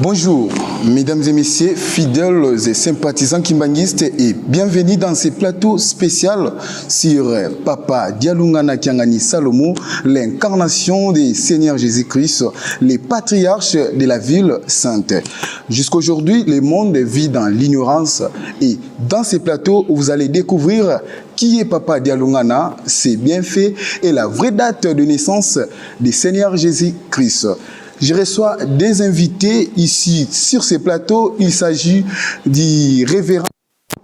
Bonjour, mesdames et messieurs, fidèles et sympathisants kimbanguistes, et bienvenue dans ce plateau spécial sur Papa Dialoungana Kiangani Salomo, l'incarnation du Seigneur Jésus-Christ, les patriarches de la ville sainte. Jusqu'aujourd'hui, le monde vit dans l'ignorance, et dans ce plateau, vous allez découvrir qui est Papa Dialoungana, ses bienfaits et la vraie date de naissance du Seigneur Jésus-Christ. Je reçois des invités ici sur ce plateau. Il s'agit du révérend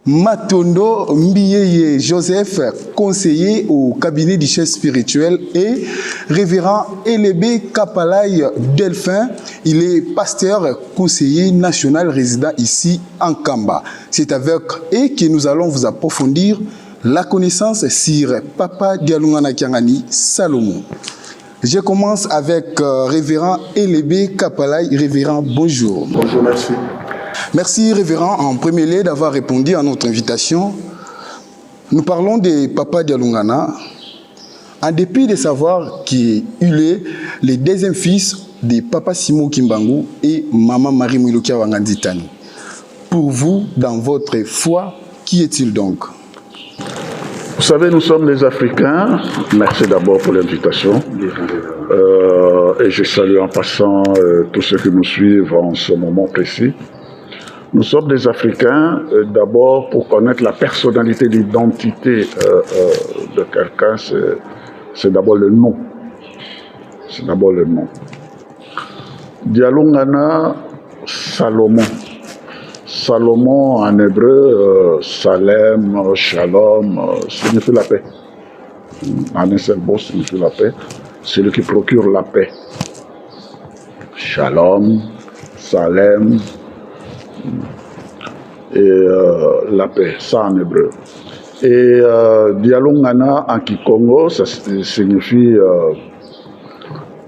Matondo Mbiyeye Joseph, conseiller au cabinet du chef spirituel, et révérend Elébé Kapalaï Delphin. Il est pasteur conseiller national résident ici en Kamba. C'est avec eux que nous allons vous approfondir la connaissance sur Papa Dialoungana Kiangani Salomo. Je commence avec révérend Elébé Kapalaï. Révérend, bonjour. Bonjour, merci. Merci, révérend, en premier lieu d'avoir répondu à notre invitation. Nous parlons de Papa Dialoungana, en dépit de savoir qu'il est le deuxième fils de Papa Simon Kimbangu et Maman Marie Mwilukia Wanganditani. Pour vous, dans votre foi, qui est-il donc? Vous savez, nous sommes des Africains. Merci d'abord pour l'invitation. Et je salue en passant tous ceux qui nous suivent en ce moment précis. Nous sommes des Africains d'abord pour connaître la personnalité, l'identité de quelqu'un. C'est d'abord le nom. C'est d'abord le nom. Dialoungana Salomon. Salomon en hébreu, Salem, Shalom, signifie la paix. En un seul mot signifie la paix. Celui qui procure la paix. Shalom, Salem et la paix, ça en hébreu. Et Dialoungana en Kikongo, ça signifie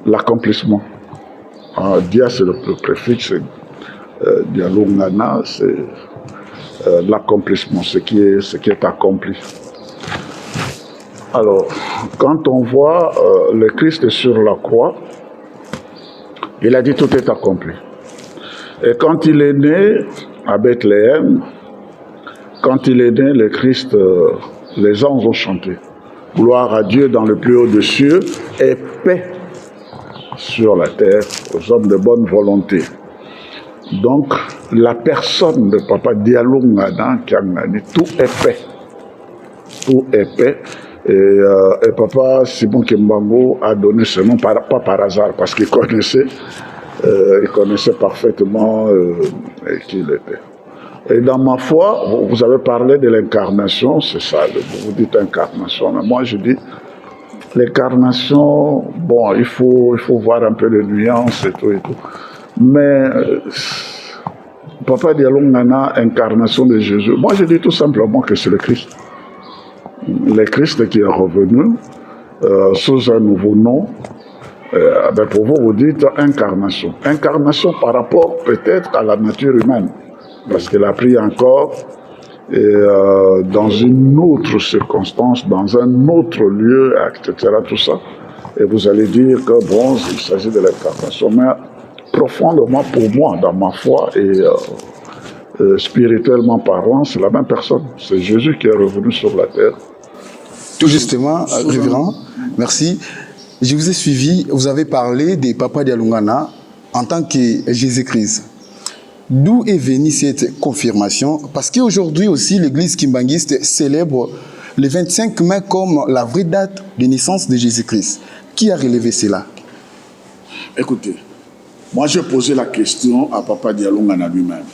l'accomplissement. Dia c'est le préfixe. Dialoungana, c'est l'accomplissement, ce qui est accompli. Alors, quand on voit le Christ sur la croix, il a dit tout est accompli. Et quand il est né à Bethléem, quand il est né, le Christ, les anges ont chanté. Gloire à Dieu dans le plus haut des cieux et paix sur la terre aux hommes de bonne volonté. Donc, la personne de Papa Dialoungana Kiangani, tout est paix. Tout est paix. Et Papa Simon Kimbangu a donné ce nom, pas par hasard, parce qu'il connaissait parfaitement qui il était. Et dans ma foi, vous avez parlé de l'incarnation, c'est ça, vous dites incarnation, mais moi je dis l'incarnation, bon, il faut voir un peu les nuances et tout et tout. Mais Papa Dialoungana, incarnation de Jésus, moi je dis tout simplement que c'est le Christ. Le Christ qui est revenu sous un nouveau nom. Ben pour vous, vous dites incarnation. Incarnation par rapport peut-être à la nature humaine. Parce qu'il a pris encore dans une autre circonstance, dans un autre lieu, etc. Tout ça. Et vous allez dire que bon, il s'agit de l'incarnation. Mais profondément pour moi, dans ma foi et spirituellement parlant, c'est la même personne. C'est Jésus qui est revenu sur la terre. Tout justement, révérend, merci. Je vous ai suivi, vous avez parlé de Papa Dialoungana en tant que Jésus-Christ. D'où est venue cette confirmation? Parce qu'aujourd'hui aussi, l'église kimbanguiste célèbre le 25 mai comme la vraie date de naissance de Jésus-Christ. Qui a relevé cela? Écoutez, moi j'ai posé la question à Papa Dialoungana lui-même.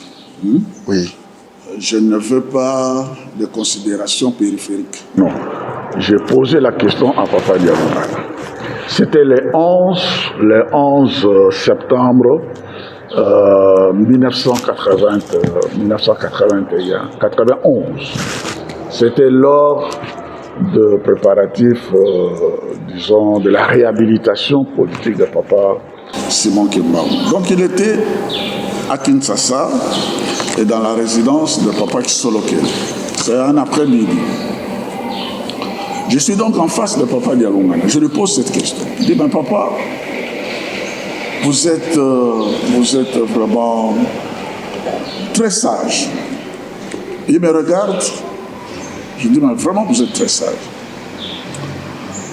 Oui. Je ne veux pas de considérations périphériques. Non, j'ai posé la question à Papa Dialoungana. C'était le 11 septembre 1991. C'était lors de préparatifs, disons, de la réhabilitation politique de Papa Simon Kimbangu. Donc il était à Kinshasa et dans la résidence de Papa Kisoloke. C'est un après-midi. Je suis donc en face de Papa Dialoungana. Je lui pose cette question. Je dis, ben papa, vous êtes vraiment très sage. Il me regarde, je dis, mais vraiment, vous êtes très sage.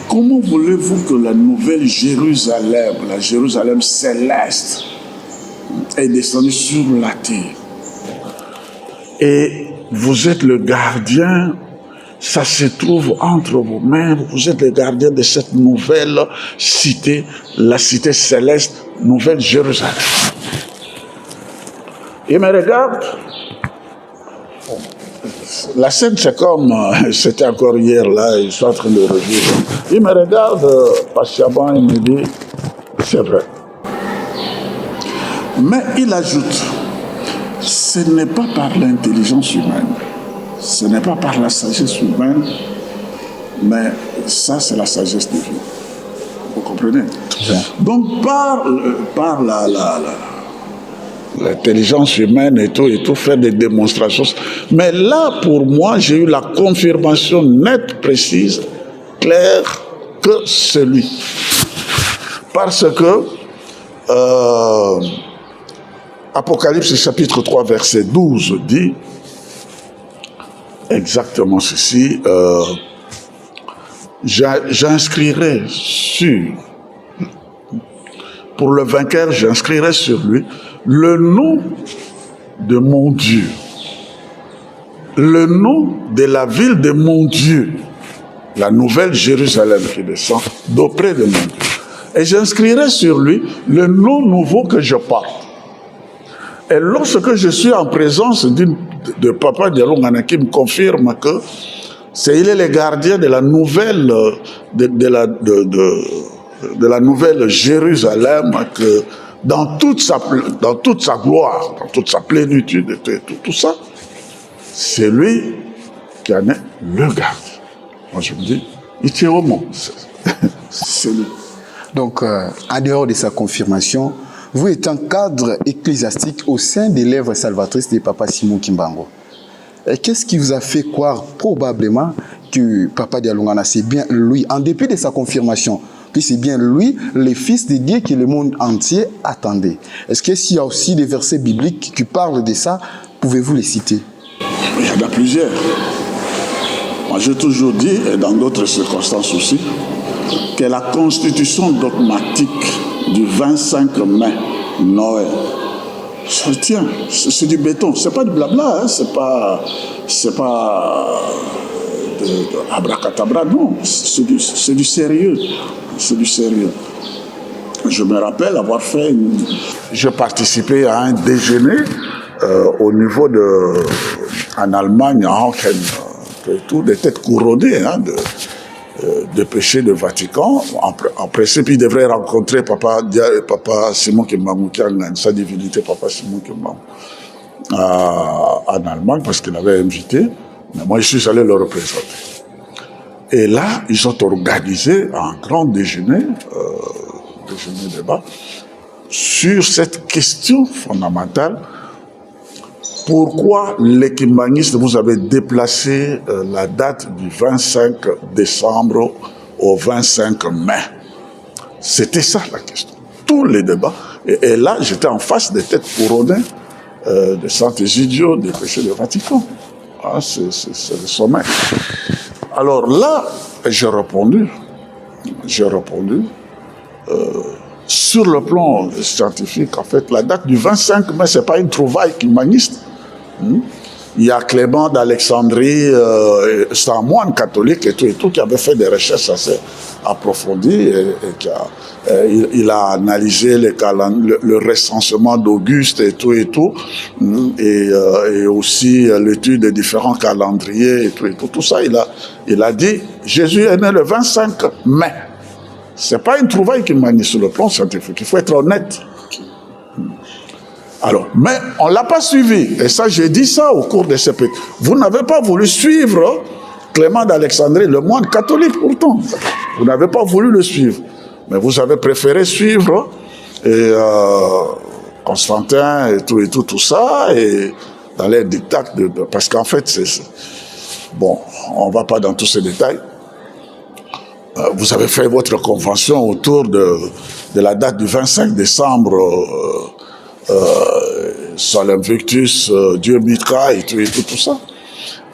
Comment voulez-vous que la nouvelle Jérusalem, la Jérusalem céleste, est descendue sur la terre? Et vous êtes le gardien, ça se trouve entre vous-mêmes, vous êtes le gardien de cette nouvelle cité, la cité céleste, nouvelle Jérusalem. Il me regarde. La scène, c'est comme, c'était encore hier, là, ils sont en train de revivre. Il me regarde patiemment, il me dit, c'est vrai. Mais il ajoute, ce n'est pas par l'intelligence humaine, ce n'est pas par la sagesse humaine, mais ça, c'est la sagesse de Dieu. Vous comprenez? Donc, par l'intelligence humaine et tout, faire des démonstrations. Mais là, pour moi, j'ai eu la confirmation nette, précise, claire, que c'est lui. Parce que Apocalypse chapitre 3, verset 12 dit exactement ceci. J'inscrirai pour le vainqueur, j'inscrirai sur lui le nom de mon Dieu, le nom de la ville de mon Dieu, la nouvelle Jérusalem qui descend d'auprès de mon Dieu. Et j'inscrirai sur lui le nom nouveau que je porte. Et lorsque je suis en présence de Papa Dialungana qui me confirme que il est le gardien de la nouvelle de la nouvelle Jérusalem, que dans toute sa gloire, dans toute sa plénitude, tout ça, c'est lui qui en est le gardien. Moi je me dis, il tient au monde. C'est lui. Donc, en dehors de sa confirmation, vous êtes un cadre ecclésiastique au sein des lèvres salvatrices de Papa Simon Kimbangu. Et qu'est-ce qui vous a fait croire probablement que Papa Dialungana, c'est bien lui, en dépit de sa confirmation, que c'est bien lui, le Fils de Dieu que le monde entier attendait? Est-ce qu'il y a aussi des versets bibliques qui parlent de ça? Pouvez-vous les citer? Il y en a plusieurs. Moi, j'ai toujours dit, et dans d'autres circonstances aussi, que la constitution dogmatique du 25 mai, Noël, ça tient, c'est du béton, c'est pas du blabla, hein, c'est pas de abracadabra, non, c'est du sérieux, c'est du sérieux. Je me rappelle avoir fait j'ai participé à un déjeuner au niveau en Allemagne, à Aachen, tout, des têtes couronnées, hein, de péché de Vatican. En principe, il devrait rencontrer Papa Simon Kimbangu, sa divinité, Papa Simon Kimbangu, en Allemagne, parce qu'il avait invité. Mais moi, je suis allé le représenter. Et là, ils ont organisé un grand déjeuner, débat, sur cette question fondamentale. Pourquoi les kimbanguistes, vous avez déplacé la date du 25 décembre au 25 mai? C'était ça la question. Tous les débats. Et là, j'étais en face des têtes couronnées des saints idiots des péchés du Vatican. Ah, c'est le sommet. Alors là, j'ai répondu. Sur le plan scientifique, en fait, la date du 25 mai, ce n'est pas une trouvaille kimbanguiste. Il y a Clément d'Alexandrie, c'est un moine catholique et tout, qui avait fait des recherches assez approfondies il a analysé le recensement d'Auguste et tout, et aussi l'étude des différents calendriers et tout ça. Il a dit, Jésus est né le 25 mai. Ce n'est pas une trouvaille qui manie sur le plan scientifique, il faut être honnête. Alors, mais on ne l'a pas suivi. Et ça, j'ai dit ça au cours de ces pays. Vous n'avez pas voulu suivre Clément d'Alexandrie, le moine catholique pourtant. Vous n'avez pas voulu le suivre. Mais vous avez préféré suivre Constantin et tout ça, et dans les dictats. Parce qu'en fait, bon, on ne va pas dans tous ces détails. vous avez fait votre convention autour de la date du 25 décembre, Sol Invictus, Dieu Mitra et tout ça.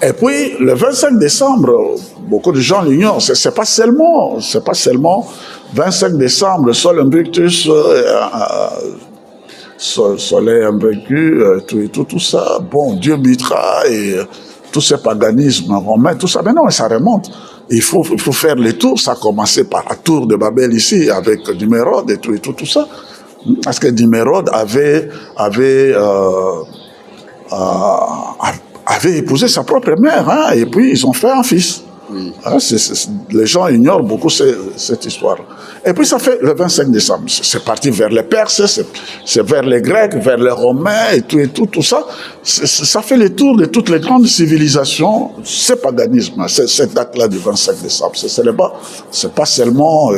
Et puis, le 25 décembre, beaucoup de gens l'ignorent, c'est pas seulement 25 décembre, Sol Invictus, Soleil invaincu, tout ça, bon, Dieu Mitra et tous ces paganismes romains, tout ça, mais non, ça remonte. Il faut faire les tours, ça a commencé par la tour de Babel ici, avec Nimérode et tout ça. Parce que Nimérode avait épousé sa propre mère, hein, et puis ils ont fait un fils. Oui. Hein, les gens ignorent beaucoup cette histoire. Et puis ça fait le 25 décembre. C'est parti vers les Perses, c'est vers les Grecs, vers les Romains et tout ça. Ça fait le tour de toutes les grandes civilisations. C'est paganisme, cette date-là du 25 décembre. C'est pas seulement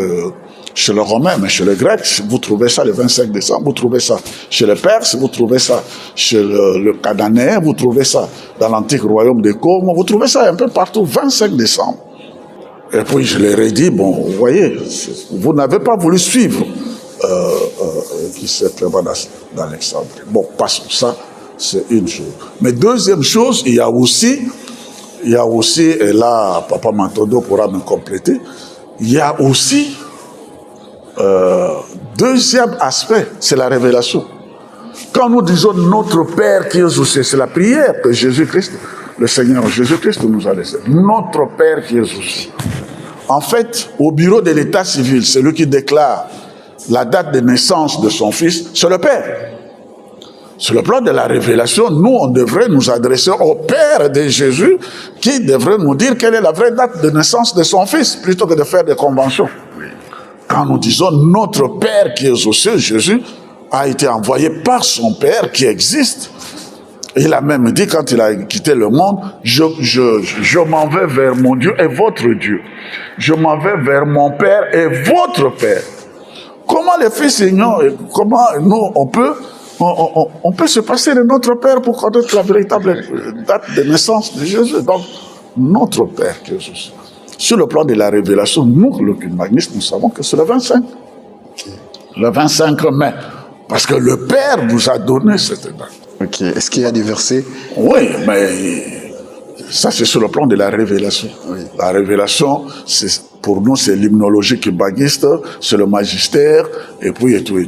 chez les Romains, mais chez les Grecs, vous trouvez ça le 25 décembre, vous trouvez ça chez les Perses, vous trouvez ça chez le Cananéen, vous trouvez ça dans l'antique royaume de Côme, vous trouvez ça un peu partout, 25 décembre. Et puis je leur ai dit, bon, vous voyez, vous n'avez pas voulu suivre qui s'est prévu d'Alexandrie. Bon, passons ça, c'est une chose. Mais deuxième chose, il y a aussi, et là, Papa Mantondo pourra me compléter, il y a aussi deuxième aspect, c'est la révélation. Quand nous disons notre Père qui est aux cieux, c'est la prière que Jésus-Christ, le Seigneur Jésus-Christ nous a laissé. Notre Père qui est aux cieux. En fait, au bureau de l'état civil, celui qui déclare la date de naissance de son fils, c'est le Père. Sur le plan de la révélation, nous, on devrait nous adresser au Père de Jésus qui devrait nous dire quelle est la vraie date de naissance de son fils, plutôt que de faire des conventions. Quand nous disons notre Père qui est aux cieux, Jésus a été envoyé par son Père qui existe. Il a même dit, quand il a quitté le monde, je m'en vais vers mon Dieu et votre Dieu. Je m'en vais vers mon Père et votre Père. Comment les fils ignorent, comment nous, on peut se passer de notre Père pour connaître la véritable date de naissance de Jésus. Donc, notre Père qui est aux cieux. Sur le plan de la révélation, nous, le culmanistes, nous savons que c'est le 25. Le 25 mai. Parce que le Père nous a donné cette date. Ok. Est-ce qu'il y a des versets? Oui, mais ça, c'est sur le plan de la révélation. Oui. La révélation, pour nous, c'est l'hymnologie culmaniste, c'est le magistère, et puis et tout.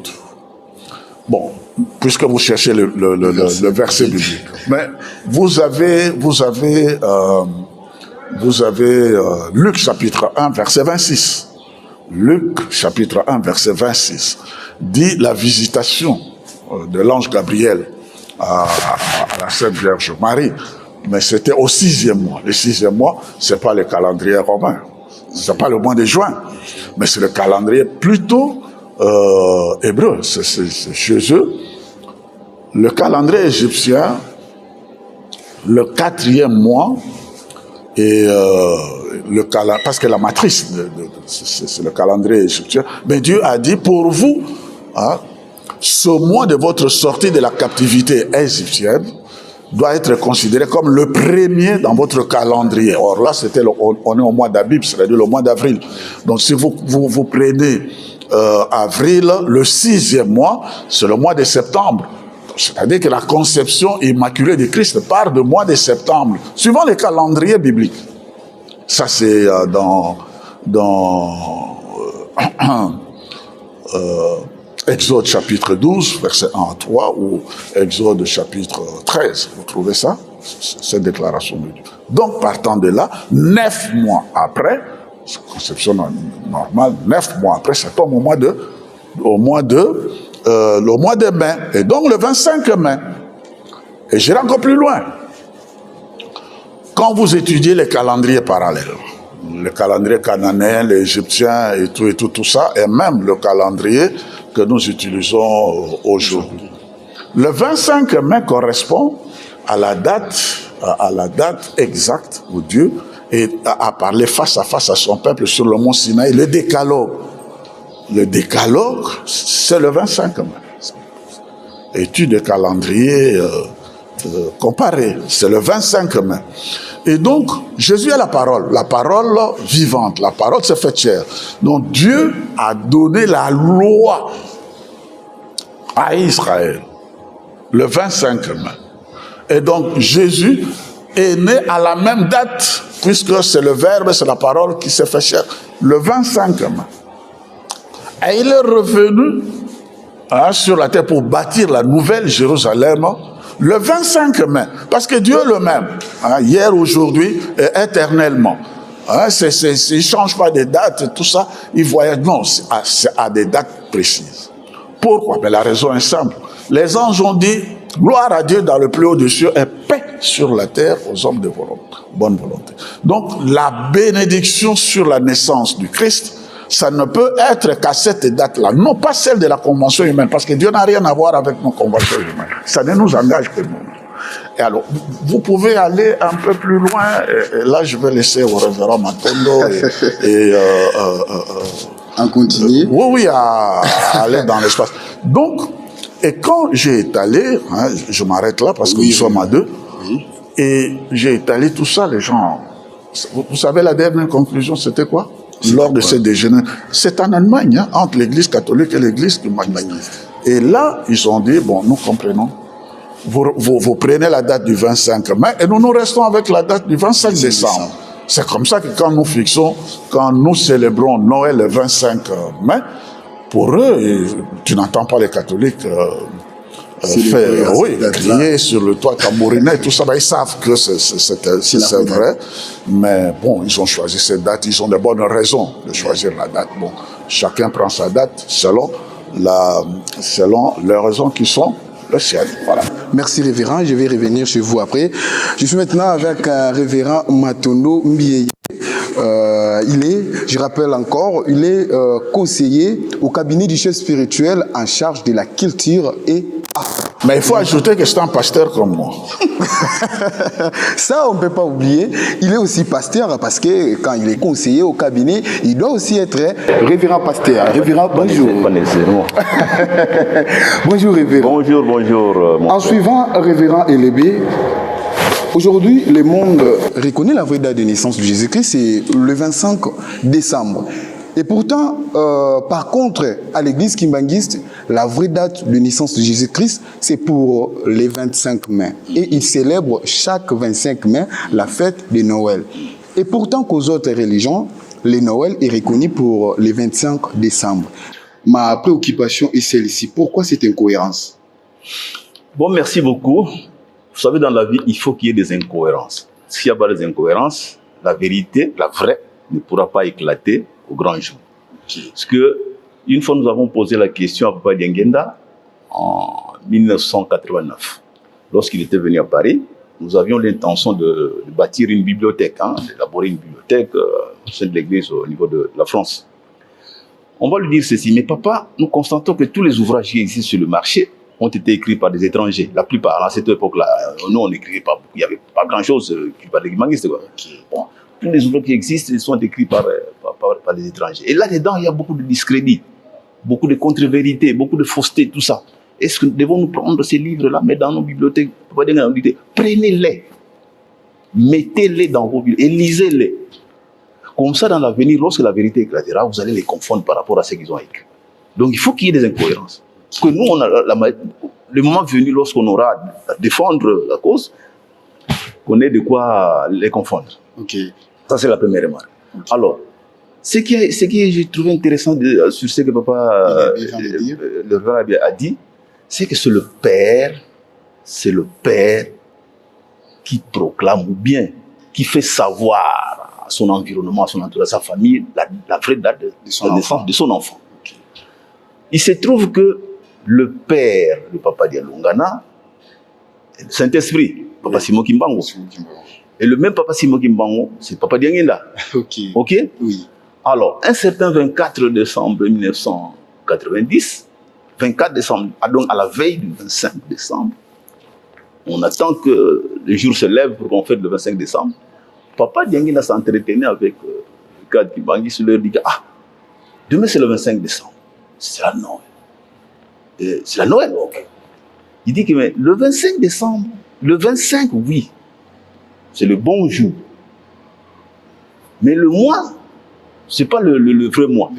Bon, puisque vous cherchez le verset biblique. Mais vous avez Luc chapitre 1, verset 26. Luc chapitre 1, verset 26 dit la visitation de l'ange Gabriel à la Sainte Vierge Marie. Mais c'était au 6e mois. Le 6e mois, c'est pas le calendrier romain. C'est pas le mois de juin. Mais c'est le calendrier plutôt hébreu. C'est chez eux. Le calendrier égyptien, le 4e mois, et parce que la matrice, c'est le calendrier égyptien. Mais Dieu a dit, pour vous, hein, ce mois de votre sortie de la captivité égyptienne doit être considéré comme le premier dans votre calendrier. Or là, on est au mois d'Abib, c'est-à-dire le mois d'avril. Donc si vous prenez avril, le 6e mois, c'est le mois de septembre. C'est-à-dire que la conception immaculée de Christ part du mois de septembre, suivant les calendriers bibliques. Ça, c'est dans Exode chapitre 12, verset 1 à 3, ou Exode chapitre 13. Vous trouvez ça? Cette déclaration de Dieu. Donc, partant de là, 9 mois après, conception normale, 9 mois après, ça tombe au mois de mai. Et donc, le 25 mai. Et j'irai encore plus loin. Quand vous étudiez les calendriers parallèles, le calendrier cananéen, l'égyptien et tout ça, et même le calendrier que nous utilisons aujourd'hui. Le 25 mai correspond à la date exacte où Dieu a parlé face à face à son peuple sur le mont Sinaï, le décalogue. Le décalogue, c'est le 25 mai. Étude de calendrier comparer. C'est le 25 mai. Et donc, Jésus est la parole vivante. La parole s'est faite chair. Donc, Dieu a donné la loi à Israël le 25 mai. Et donc, Jésus est né à la même date, puisque c'est le Verbe, c'est la parole qui s'est fait chair, le 25 mai. Et il est revenu sur la terre pour bâtir la nouvelle Jérusalem le 25 mai. Parce que Dieu est le même, hier, aujourd'hui et éternellement. Il ne change pas de date, tout ça. Il voyage, non, c'est à des dates précises. Pourquoi? Mais la raison est simple. Les anges ont dit, gloire à Dieu dans le plus haut des cieux et paix sur la terre aux hommes de bonne volonté. Donc, la bénédiction sur la naissance du Christ, ça ne peut être qu'à cette date-là, non pas celle de la convention humaine, parce que Dieu n'a rien à voir avec nos conventions humaines. Ça ne nous engage que nous. Et alors, vous pouvez aller un peu plus loin, et là je vais laisser au révérend Matondo en continu. Oui, à aller dans l'espace. Donc, et quand j'ai étalé, je m'arrête là parce que nous sommes à deux, et j'ai étalé tout ça, les gens, vous savez la dernière conclusion, c'était quoi? Lors de ce déjeuner, c'est en Allemagne, entre l'église catholique et l'église humaniste. Et là, ils ont dit, bon, nous comprenons, vous prenez la date du 25 mai et nous restons avec la date du 25 décembre. C'est comme ça que quand nous célébrons Noël le 25 mai, pour eux, tu n'entends pas les catholiques crier sur le toit, tambouriner, tout ça, ils savent que c'est vrai, mais bon, ils ont choisi cette date, ils ont de bonnes raisons de choisir la date. Bon, chacun prend sa date selon les raisons qui sont le ciel. Voilà. Merci révérend, je vais revenir chez vous après. Je suis maintenant avec révérend Matondo Mbieye. Je rappelle encore, il est conseiller au cabinet du chef spirituel en charge de la culture et art. Mais il faut ajouter que c'est un pasteur comme moi. Ça, on ne peut pas oublier. Il est aussi pasteur parce que quand il est conseiller au cabinet, il doit aussi être révérend pasteur. Révérend, bonjour. Pas nécessairement. Bonjour, révérend. Bonjour. En suivant révérend Elébé, aujourd'hui, le monde reconnaît la vraie date de naissance de Jésus-Christ, c'est le 25 décembre. Et pourtant, par contre, à l'église kimbanguiste, la vraie date de naissance de Jésus-Christ, c'est pour les 25 mai. Et ils célèbrent chaque 25 mai la fête de Noël. Et pourtant qu'aux autres religions, le Noël est reconnu pour les 25 décembre. Ma préoccupation est celle-ci. Pourquoi cette incohérence? Bon, merci beaucoup. Vous savez, dans la vie, il faut qu'il y ait des incohérences. S'il n'y a pas des incohérences, la vérité, la vraie, ne pourra pas éclater au grand jour. Parce que, une fois, nous avons posé la question à Papa Diengenda en 1989. Lorsqu'il était venu à Paris, nous avions l'intention de bâtir une bibliothèque, d'élaborer une bibliothèque au sein de l'église au niveau de la France. On va lui dire ceci, mais papa, nous constatons que tous les ouvrages qui existent sur le marché ont été écrits par des étrangers. La plupart, à cette époque-là, nous, on n'écrivait pas beaucoup. Il n'y avait pas grand-chose qui parlait des manguistes. Bon, tous les ouvrages qui existent sont écrits par les étrangers. Et là-dedans, il y a beaucoup de discrédit, beaucoup de contre-vérités, beaucoup de fausseté, tout ça. Est-ce que nous devons nous prendre ces livres-là, mettre dans nos bibliothèques? Prenez-les, mettez-les dans vos bibliothèques et lisez-les. Comme ça, dans l'avenir, lorsque la vérité éclatera, vous allez les confondre par rapport à ce qu'ils ont écrit. Donc, il faut qu'il y ait des incohérences. Que nous, on a le moment venu, lorsqu'on aura à défendre la cause, qu'on ait de quoi les confondre. Ok. Ça, c'est la première remarque. Okay. Alors, ce qui j'ai trouvé intéressant sur ce que papa le Verbe a dit, c'est que c'est le Père qui proclame ou bien qui fait savoir à son environnement, à son entourage, à sa famille, la vraie date de naissance de son enfant. Okay. Il se trouve que le père de Papa Dialungana, le Saint-Esprit, Papa Simon Kimbangu. Et le même Papa Simon Kimbangu, c'est Papa Diangenda. Ok. Ok? Oui. Alors, un certain 24 décembre 1990, 24 décembre, donc à la veille du 25 décembre, on attend que le jour se lève pour qu'on fête le 25 décembre. Papa Diangenda s'entretenait avec le cadre Kimbangu, il leur dit demain c'est le 25 décembre, c'est la Noël. C'est la Noël, ok. Il dit que mais, le 25 décembre, Le 25, oui, c'est le bon jour. Mais le mois, c'est pas le vrai mois.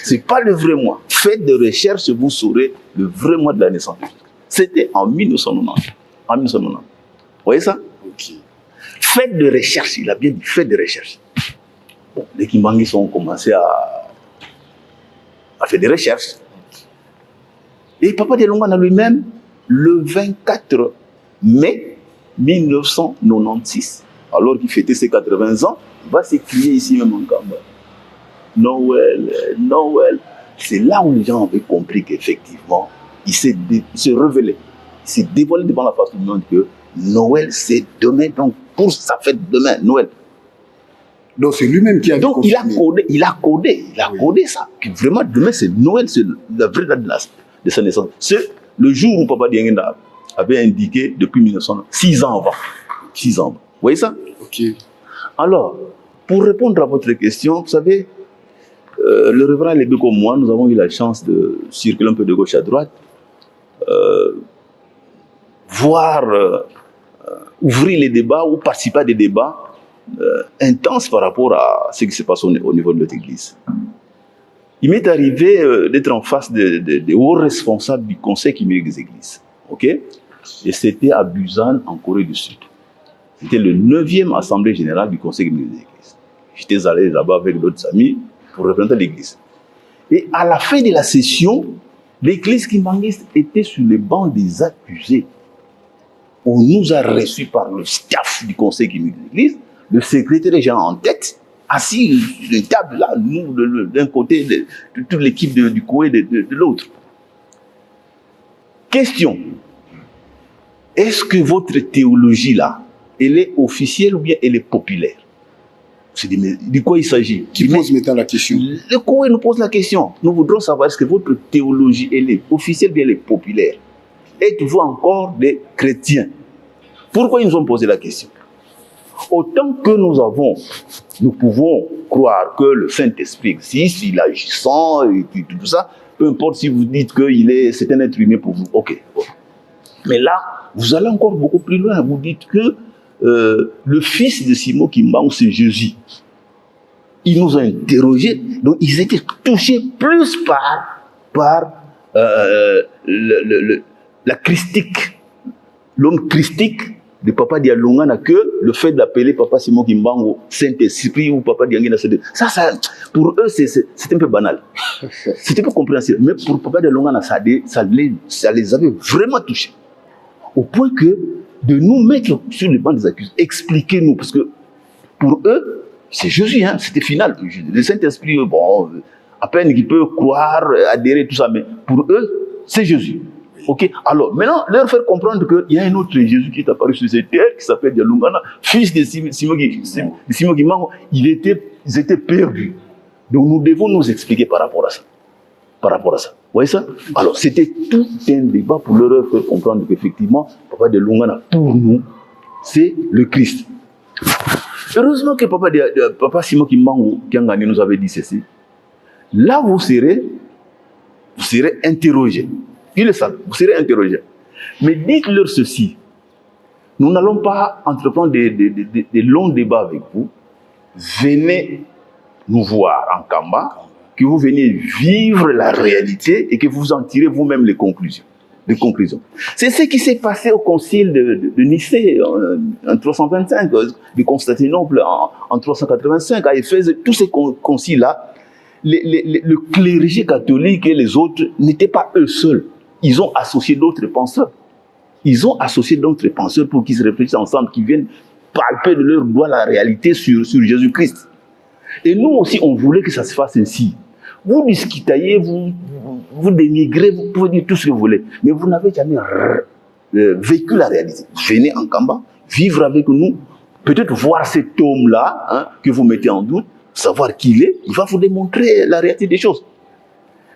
C'est pas le vrai mois. Faites des recherches, vous saurez le vrai mois de la naissance de Jésus. C'était en 1990. En 1990. Vous voyez ça? Ok. Faites des recherches, il a bien dit, faites des recherches. Bon, les Kimbanguis ont commencé à faire des recherches. Et Papa Dialungana lui-même, le 24 mai 1996, alors qu'il fêtait ses 80 ans, va s'écrier ici même en Gamba. Noël, Noël. C'est là où les gens avaient compris qu'effectivement, il s'est révélé, il s'est dévoilé devant la face du monde que Noël, c'est demain, donc pour sa fête demain, Noël. Donc c'est lui-même qui a Donc il a codé ça. Que vraiment, demain, c'est Noël, c'est la vraie date de sa naissance. C'est le jour où Papa Diengenda avait indiqué depuis 1900, 6 ans avant. 6 ans avant. Vous voyez ça? Ok. Alors, pour répondre à votre question, vous savez, le révérend Lébé comme moi, nous avons eu la chance de circuler un peu de gauche à droite, voir, ouvrir les débats ou participer à des débats intenses par rapport à ce qui se passe au niveau de notre Église. Il m'est arrivé d'être en face des hauts responsables du Conseil écuménique des Églises. Ok? Et c'était à Busan, en Corée du Sud. C'était le 9e Assemblée Générale du Conseil écuménique des Églises. J'étais allé là-bas avec d'autres amis pour représenter l'Église. Et à la fin de la session, l'Église kimbanguiste était sur les bancs des accusés. On nous a reçus par le staff du Conseil écuménique des Églises, le secrétaire général en tête, assis sur une table là, nous d'un côté, de toute l'équipe du COE de l'autre. Question. Est-ce que votre théologie là, elle est officielle ou bien elle est populaire? De quoi il s'agit? Qui pose maintenant la question? Le COE nous pose la question. Nous voudrons savoir est-ce que votre théologie elle est officielle ou bien elle est populaire? Êtes-vous encore des chrétiens? Pourquoi ils nous ont posé la question? Autant que nous pouvons croire que le Saint-Esprit existe, il est agissant et tout ça, peu importe si vous dites que c'est un être humain pour vous, ok. Mais là, vous allez encore beaucoup plus loin, vous dites que le fils de Simon Kimbangu, c'est Jésus. Ils nous ont interrogés, donc ils étaient touchés plus par la christique, l'homme christique de Papa Dialungana que le fait d'appeler Papa Simon Kimbangu Saint-Esprit ou Papa Dialungana. Ça, pour eux, c'est un peu banal. C'est un peu compréhensible. Mais pour Papa Dialungana, ça les avait vraiment touchés. Au point que de nous mettre sur les bancs des accusés, expliquez-nous, parce que pour eux, c'est Jésus, hein, c'était final. Le Saint-Esprit, bon, à peine qu'il peut croire, adhérer, tout ça, mais pour eux, c'est Jésus. Ok, alors maintenant, leur faire comprendre qu'il y a un autre Jésus qui est apparu sur cette terre, qui s'appelle Dialungana, fils de Simon Kimbangu, ils étaient perdus. Donc nous devons nous expliquer par rapport à ça. Par rapport à ça. Vous voyez ça? Alors c'était tout un débat pour leur faire comprendre qu'effectivement, Papa Dialungana, pour nous, c'est le Christ. Heureusement que Papa Simon Kimbangu Kiangani nous avait dit ceci. Là, vous serez interrogés. Ils le savent, vous serez interrogés. Mais dites-leur ceci. Nous n'allons pas entreprendre des longs débats avec vous. Venez nous voir en Kamba, que vous venez vivre la réalité et que vous en tirez vous-même les conclusions. C'est ce qui s'est passé au concile de Nicée en 325, de Constantinople en 385, à Éphèse. Tous ces conciles-là, le clergé catholique et les autres n'étaient pas eux seuls. Ils ont associé d'autres penseurs. Pour qu'ils se réfléchissent ensemble, qu'ils viennent palper de leur doigt la réalité sur Jésus-Christ. Et nous aussi, on voulait que ça se fasse ainsi. Vous discutez, vous dénigrez, vous pouvez dire tout ce que vous voulez, mais vous n'avez jamais vécu la réalité. Venez en Kamba, vivre avec nous, peut-être voir cet homme-là, hein, que vous mettez en doute, savoir qui il est, il va vous démontrer la réalité des choses.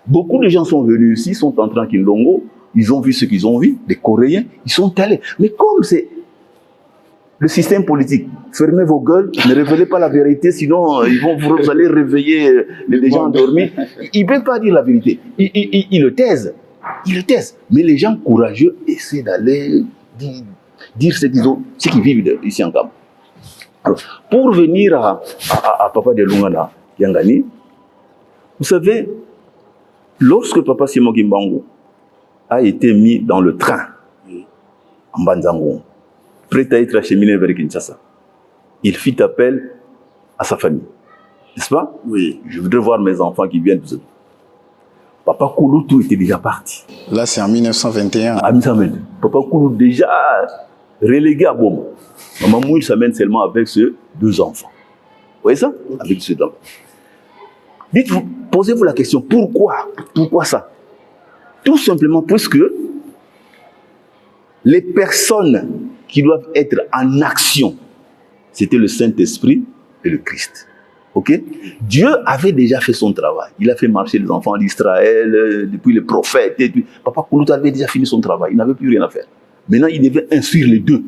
Beaucoup de gens sont venus ici, sont entrés en Kindongo, ils ont vu ce qu'ils ont vu, des Coréens, ils sont allés. Mais comme c'est le système politique, fermez vos gueules, ne révélez pas la vérité, sinon vous allez réveiller les gens endormis. Ils ne peuvent pas dire la vérité. Ils le taisent. Mais les gens courageux essaient d'aller dire dire ce qu'ils vivent ici en Cameroun. Alors, pour venir à Papa Dialoungana Yangani, vous savez, lorsque Papa Simon Kimbangu a été mis dans le train en Banzango, prêt à être acheminé vers Kinshasa, il fit appel à sa famille. N'est-ce pas? Oui. Je voudrais voir mes enfants qui viennent. Papa Kouloutou était déjà parti. Là, c'est en 1921. À 1921. Papa Kouloutou déjà relégué à Boma. Maman Mouille s'amène seulement avec ses 2 enfants. Vous voyez ça? Avec ses 2 enfants. Dites-vous, posez-vous la question, pourquoi? Pourquoi ça? Tout simplement parce que les personnes qui doivent être en action, c'était le Saint-Esprit et le Christ. Ok? Dieu avait déjà fait son travail. Il a fait marcher les enfants d'Israël, depuis les prophètes. Et puis, Papa Kouloutou avait déjà fini son travail. Il n'avait plus rien à faire. Maintenant, il devait instruire les 2. Vous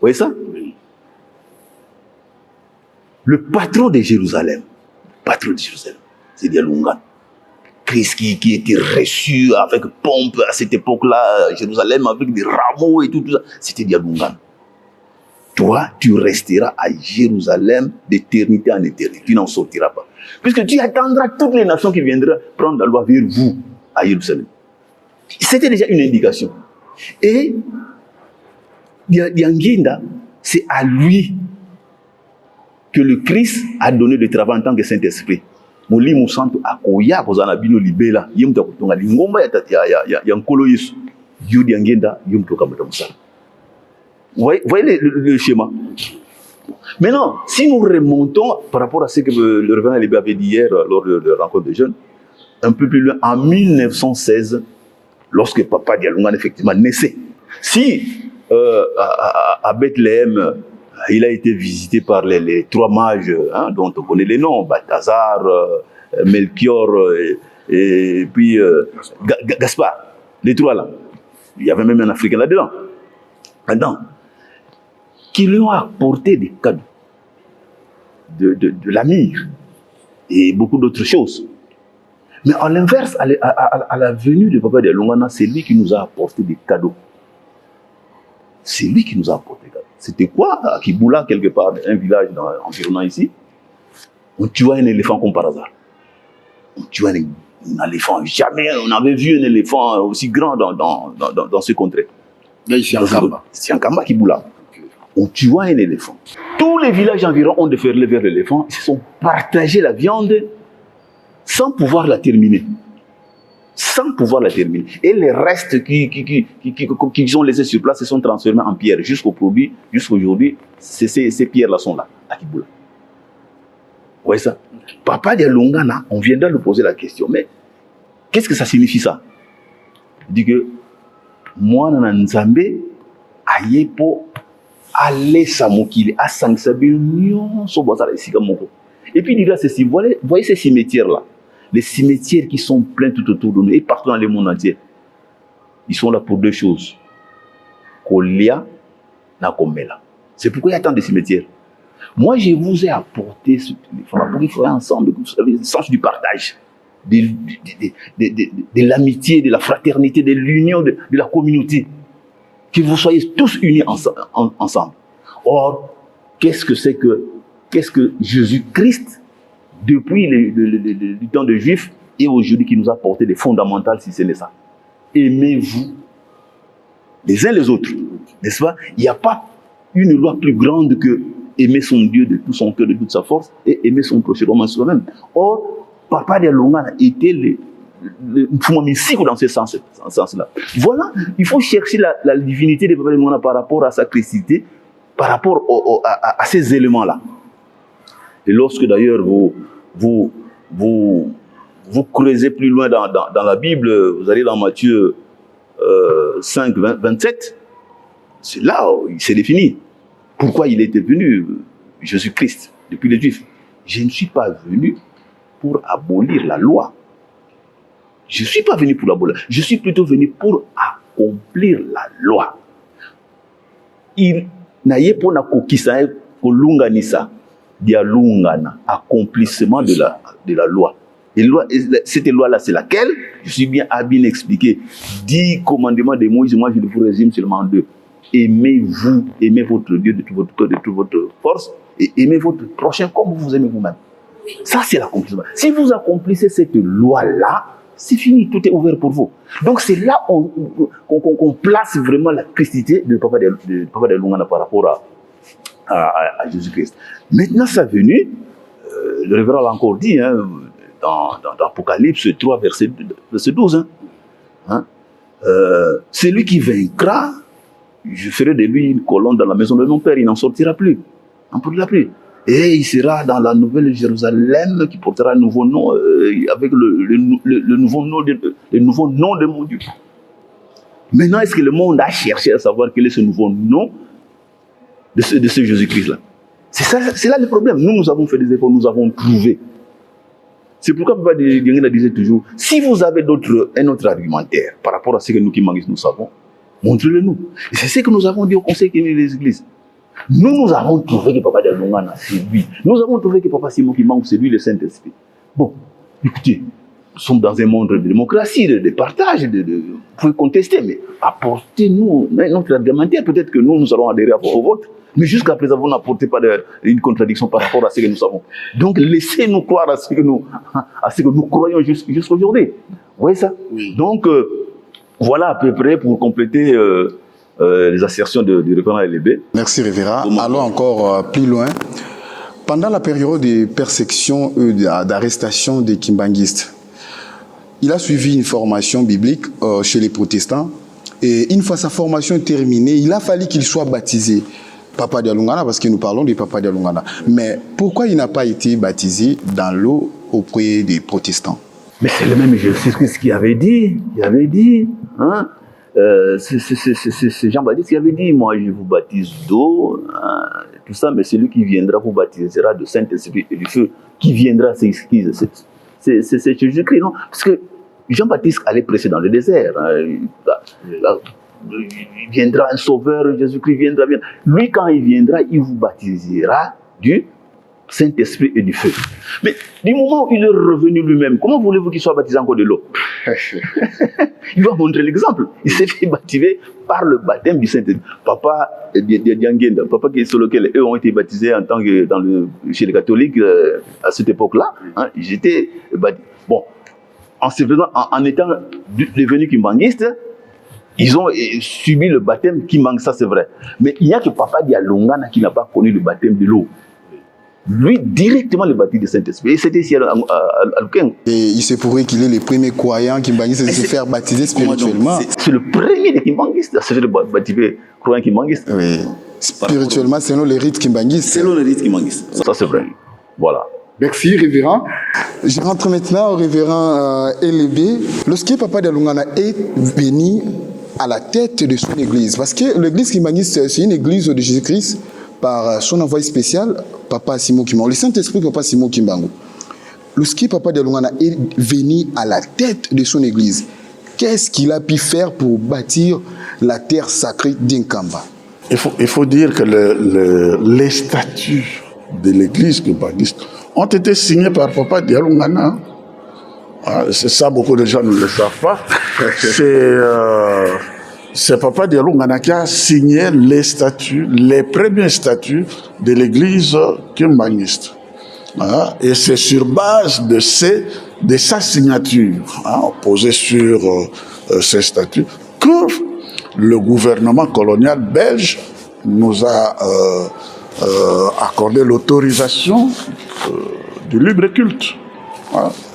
voyez ça? Le patron de Jérusalem, c'est Dialoungana. Christ qui était reçu avec pompe à cette époque-là, Jérusalem, avec des rameaux et tout ça, c'était Dialoungana. Toi, tu resteras à Jérusalem d'éternité en éternité. Tu n'en sortiras pas. Puisque tu attendras toutes les nations qui viendraient prendre la loi vers vous, à Jérusalem. C'était déjà une indication. Et Dianguinda, c'est à lui que le Christ a donné le travail en tant que Saint-Esprit. Moli Moussanto akoya kozana bino libela yemta kutonga lingomba ya nkolo Yesu yudi angenda yumto kamata musala. Vous voyez le schéma. Maintenant, si nous remontons par rapport à ce que le révérend Libé avait dit hier lors de la rencontre des jeunes, un peu plus loin, en 1916, lorsque Papa Dialoungana effectivement naissait, si à Bethléem, il a été visité par les 3 mages, hein, dont on connaît les noms, Balthazar, Melchior et puis Gaspard, les 3 là. Il y avait même un Africain là-dedans. Maintenant, qui lui ont apporté des cadeaux, de la myrrhe et beaucoup d'autres choses. Mais à l'inverse, à la venue de Papa Dialoungana, c'est lui qui nous a apporté des cadeaux. C'est lui qui nous a apporté des cadeaux. C'était quoi? À Kiboula, quelque part, un village environnant ici, on tuait un éléphant comme par hasard. On tuait un éléphant. Jamais on avait vu un éléphant aussi grand dans ce contrée. Là, ici en Kamba. C'est en Kamba, Kiboula. On tuait un éléphant. Tous les villages environ ont déferlé vers l'éléphant. Ils se sont partagés la viande sans pouvoir la terminer. Sans pouvoir la terminer. Et les restes qui sont laissés sur place se sont transformés en pierre. Jusqu'aujourd'hui, ces pierres-là sont là, à Kiboula. Vous voyez ça? Papa Dialoungana, on viendra lui poser la question, mais qu'est-ce que ça signifie ça? Il dit que moi, Nana Nzambe, ayepo, ale samokili, asangsabi, nyon, sobazara, ici comme moko. Et puis il dira ceci, voyez ces cimetières-là, les cimetières qui sont pleins tout autour de nous et partout dans le monde entier. Ils sont là pour 2 choses. Kolia, na komela. C'est pourquoi il y a tant de cimetières. Moi, je vous ai apporté ce téléphone pour qu'il faut ensemble, vous savez, le sens du partage, de l'amitié, de la fraternité, de l'union, de la communauté. Que vous soyez tous unis ensemble. Or, qu'est-ce que Jésus-Christ, depuis le temps des Juifs et aujourd'hui, qui nous a apporté des fondamentales, si ce n'est ça? Aimez-vous les uns les autres, n'est-ce pas? Il n'y a pas une loi plus grande que aimer son Dieu de tout son cœur, de toute sa force, et aimer son prochain comme soi-même. Or, Papa Dialoungana était le Fumamisiko dans ce sens-là. Voilà, il faut chercher la divinité de Papa Dialoungana par rapport à sa christité, par rapport à ces éléments-là. Et lorsque d'ailleurs vous creusez plus loin dans la Bible, vous allez dans Matthieu 5, 27, c'est là où il s'est défini. Pourquoi il était venu, Jésus-Christ, depuis les Juifs? Je ne suis pas venu pour abolir la loi. Je ne suis pas venu pour l'abolir. Je suis plutôt venu pour accomplir la loi. Il n'a pas pour kokisa kolunganisa dialungana, accomplissement de la loi. Et cette loi-là, c'est laquelle? Je suis bien expliqué. 10 commandements de Moïse, moi je vous résume seulement 2. aimez-vous, aimez votre Dieu de tout votre cœur, de toute votre force, et aimez votre prochain comme vous aimez vous-même. Ça, c'est l'accomplissement. Si vous accomplissez cette loi-là, c'est fini, tout est ouvert pour vous. Donc c'est là qu'on place vraiment la christité de Papa de Lungana par rapport à Jésus-Christ. Maintenant, sa venue, le révérend l'a encore dit, hein, dans Apocalypse 3, verset 12, c'est lui qui vaincra, je ferai de lui une colonne dans la maison de mon Père, il n'en sortira plus, n'en pourra plus. Et il sera dans la nouvelle Jérusalem qui portera un nouveau nom, avec le nouveau nom de mon Dieu. Maintenant, est-ce que le monde a cherché à savoir quel est ce nouveau nom de ce Jésus-Christ-là? C'est là le problème. Nous avons fait des efforts, nous avons trouvé. C'est pourquoi Papa Diangena disait toujours, si vous avez un autre argumentaire par rapport à ce que nous qui manquons, nous savons, montrez-le nous. Et c'est ce que nous avons dit au Conseil des Églises. Nous avons trouvé que Papa Dialungana, c'est lui. Nous avons trouvé que Papa Simon Kimbangu, c'est lui le Saint-Esprit. Bon, écoutez, nous sommes dans un monde de démocratie, de partage, vous pouvez contester, mais apportez-nous notre argumentaire. Peut-être que nous allons adhérer au vote, mais jusqu'à présent, vous n'apportez pas une contradiction par rapport à ce que nous savons. Donc, laissez-nous croire à ce que nous croyons jusqu'aujourd'hui. Vous voyez ça? Oui. Donc, voilà à peu près pour compléter les assertions du révérend LB. Merci, révérend. Allons encore plus loin. Pendant la période de persécution et d'arrestation des kimbanguistes, il a suivi une formation biblique chez les protestants. Et une fois sa formation terminée, il a fallu qu'il soit baptisé. Papa Dialungana, parce que nous parlons de Papa Dialungana. Mais pourquoi il n'a pas été baptisé dans l'eau auprès des protestants? Mais c'est le même Jésus-Christ qui avait dit, hein, c'est Jean-Baptiste qui avait dit, moi je vous baptise d'eau, hein, tout ça, mais celui qui viendra vous baptisera de Saint-Esprit et du feu. Qui viendra, c'est Jésus-Christ, non? Parce que Jean-Baptiste allait prêcher dans le désert. Hein, il viendra un sauveur, Jésus-Christ viendra bien. Lui, quand il viendra, il vous baptisera du Saint-Esprit et du feu. Mais du moment où il est revenu lui-même, comment voulez-vous qu'il soit baptisé encore de l'eau? Il va montrer l'exemple. Il s'est fait baptiser par le baptême du Saint-Esprit. Papa Diangenda, papa sur lequel eux ont été baptisés en tant que chez les catholiques à cette époque-là, hein, ils étaient baptisés. Bon, en étant devenus kimbanguistes, ils ont subi le baptême qui manque, ça c'est vrai. Mais il n'y a que Papa Dialungana qui n'a pas connu le baptême de l'eau. Lui, directement le baptême du Saint-Esprit. Et c'était ici à Luken. Et il se pourrait qu'il est le premier croyant kimbanguiste à se faire baptiser spirituellement. C'est le premier des kimbanguistes à se faire baptiser croyant kimbanguiste. Oui. Spirituellement, selon les rites kimbanguistes. Selon les rites kimbanguistes. Ça c'est vrai. Voilà. Merci, révérend. Je rentre maintenant au révérend LB. Lorsque Papa Dialungana est venu à la tête de son église, parce que l'église kimbanguiste, c'est une église de Jésus-Christ par son envoyé spécial, Papa Simon Kimbangu, le Saint-Esprit Papa Simon Kimbangu. Lorsque Papa Dialungana est venu à la tête de son église, qu'est-ce qu'il a pu faire pour bâtir la terre sacrée d'Inkamba? Il faut dire que les statuts de l'église kimbanguiste ont été signés par Papa Dialungana. C'est ça, beaucoup de gens ne le savent pas. C'est Papa Dialungana qui a signé les statuts, les premiers statuts de l'église kimbanguiste. Et c'est sur base de sa signature, posée sur ces statuts, que le gouvernement colonial belge nous a accordé l'autorisation du libre culte.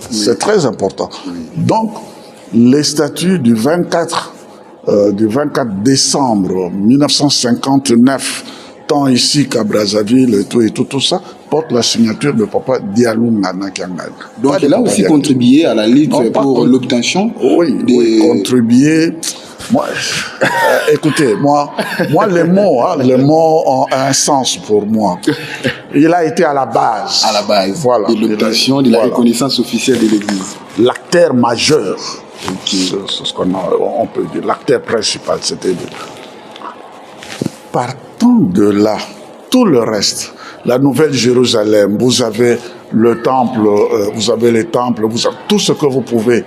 C'est très important. Donc, les statuts du 24 décembre 1959, tant ici qu'à Brazzaville et tout ça, porte la signature de Papa Dialungana Kiangani. Donc il a aussi contribué à la lutte pour l'obtention. Oui, contribué. Moi, écoutez, moi les mots ont un sens pour moi. Il a été à la base. À la base. Voilà. De l'obtention de la reconnaissance officielle de l'Église. L'acteur majeur. C'est ce qu'on peut dire. L'acteur principal, c'était. Partant de là, tout le reste, la Nouvelle Jérusalem, vous avez le temple, vous avez les temples, vous avez tout ce que vous pouvez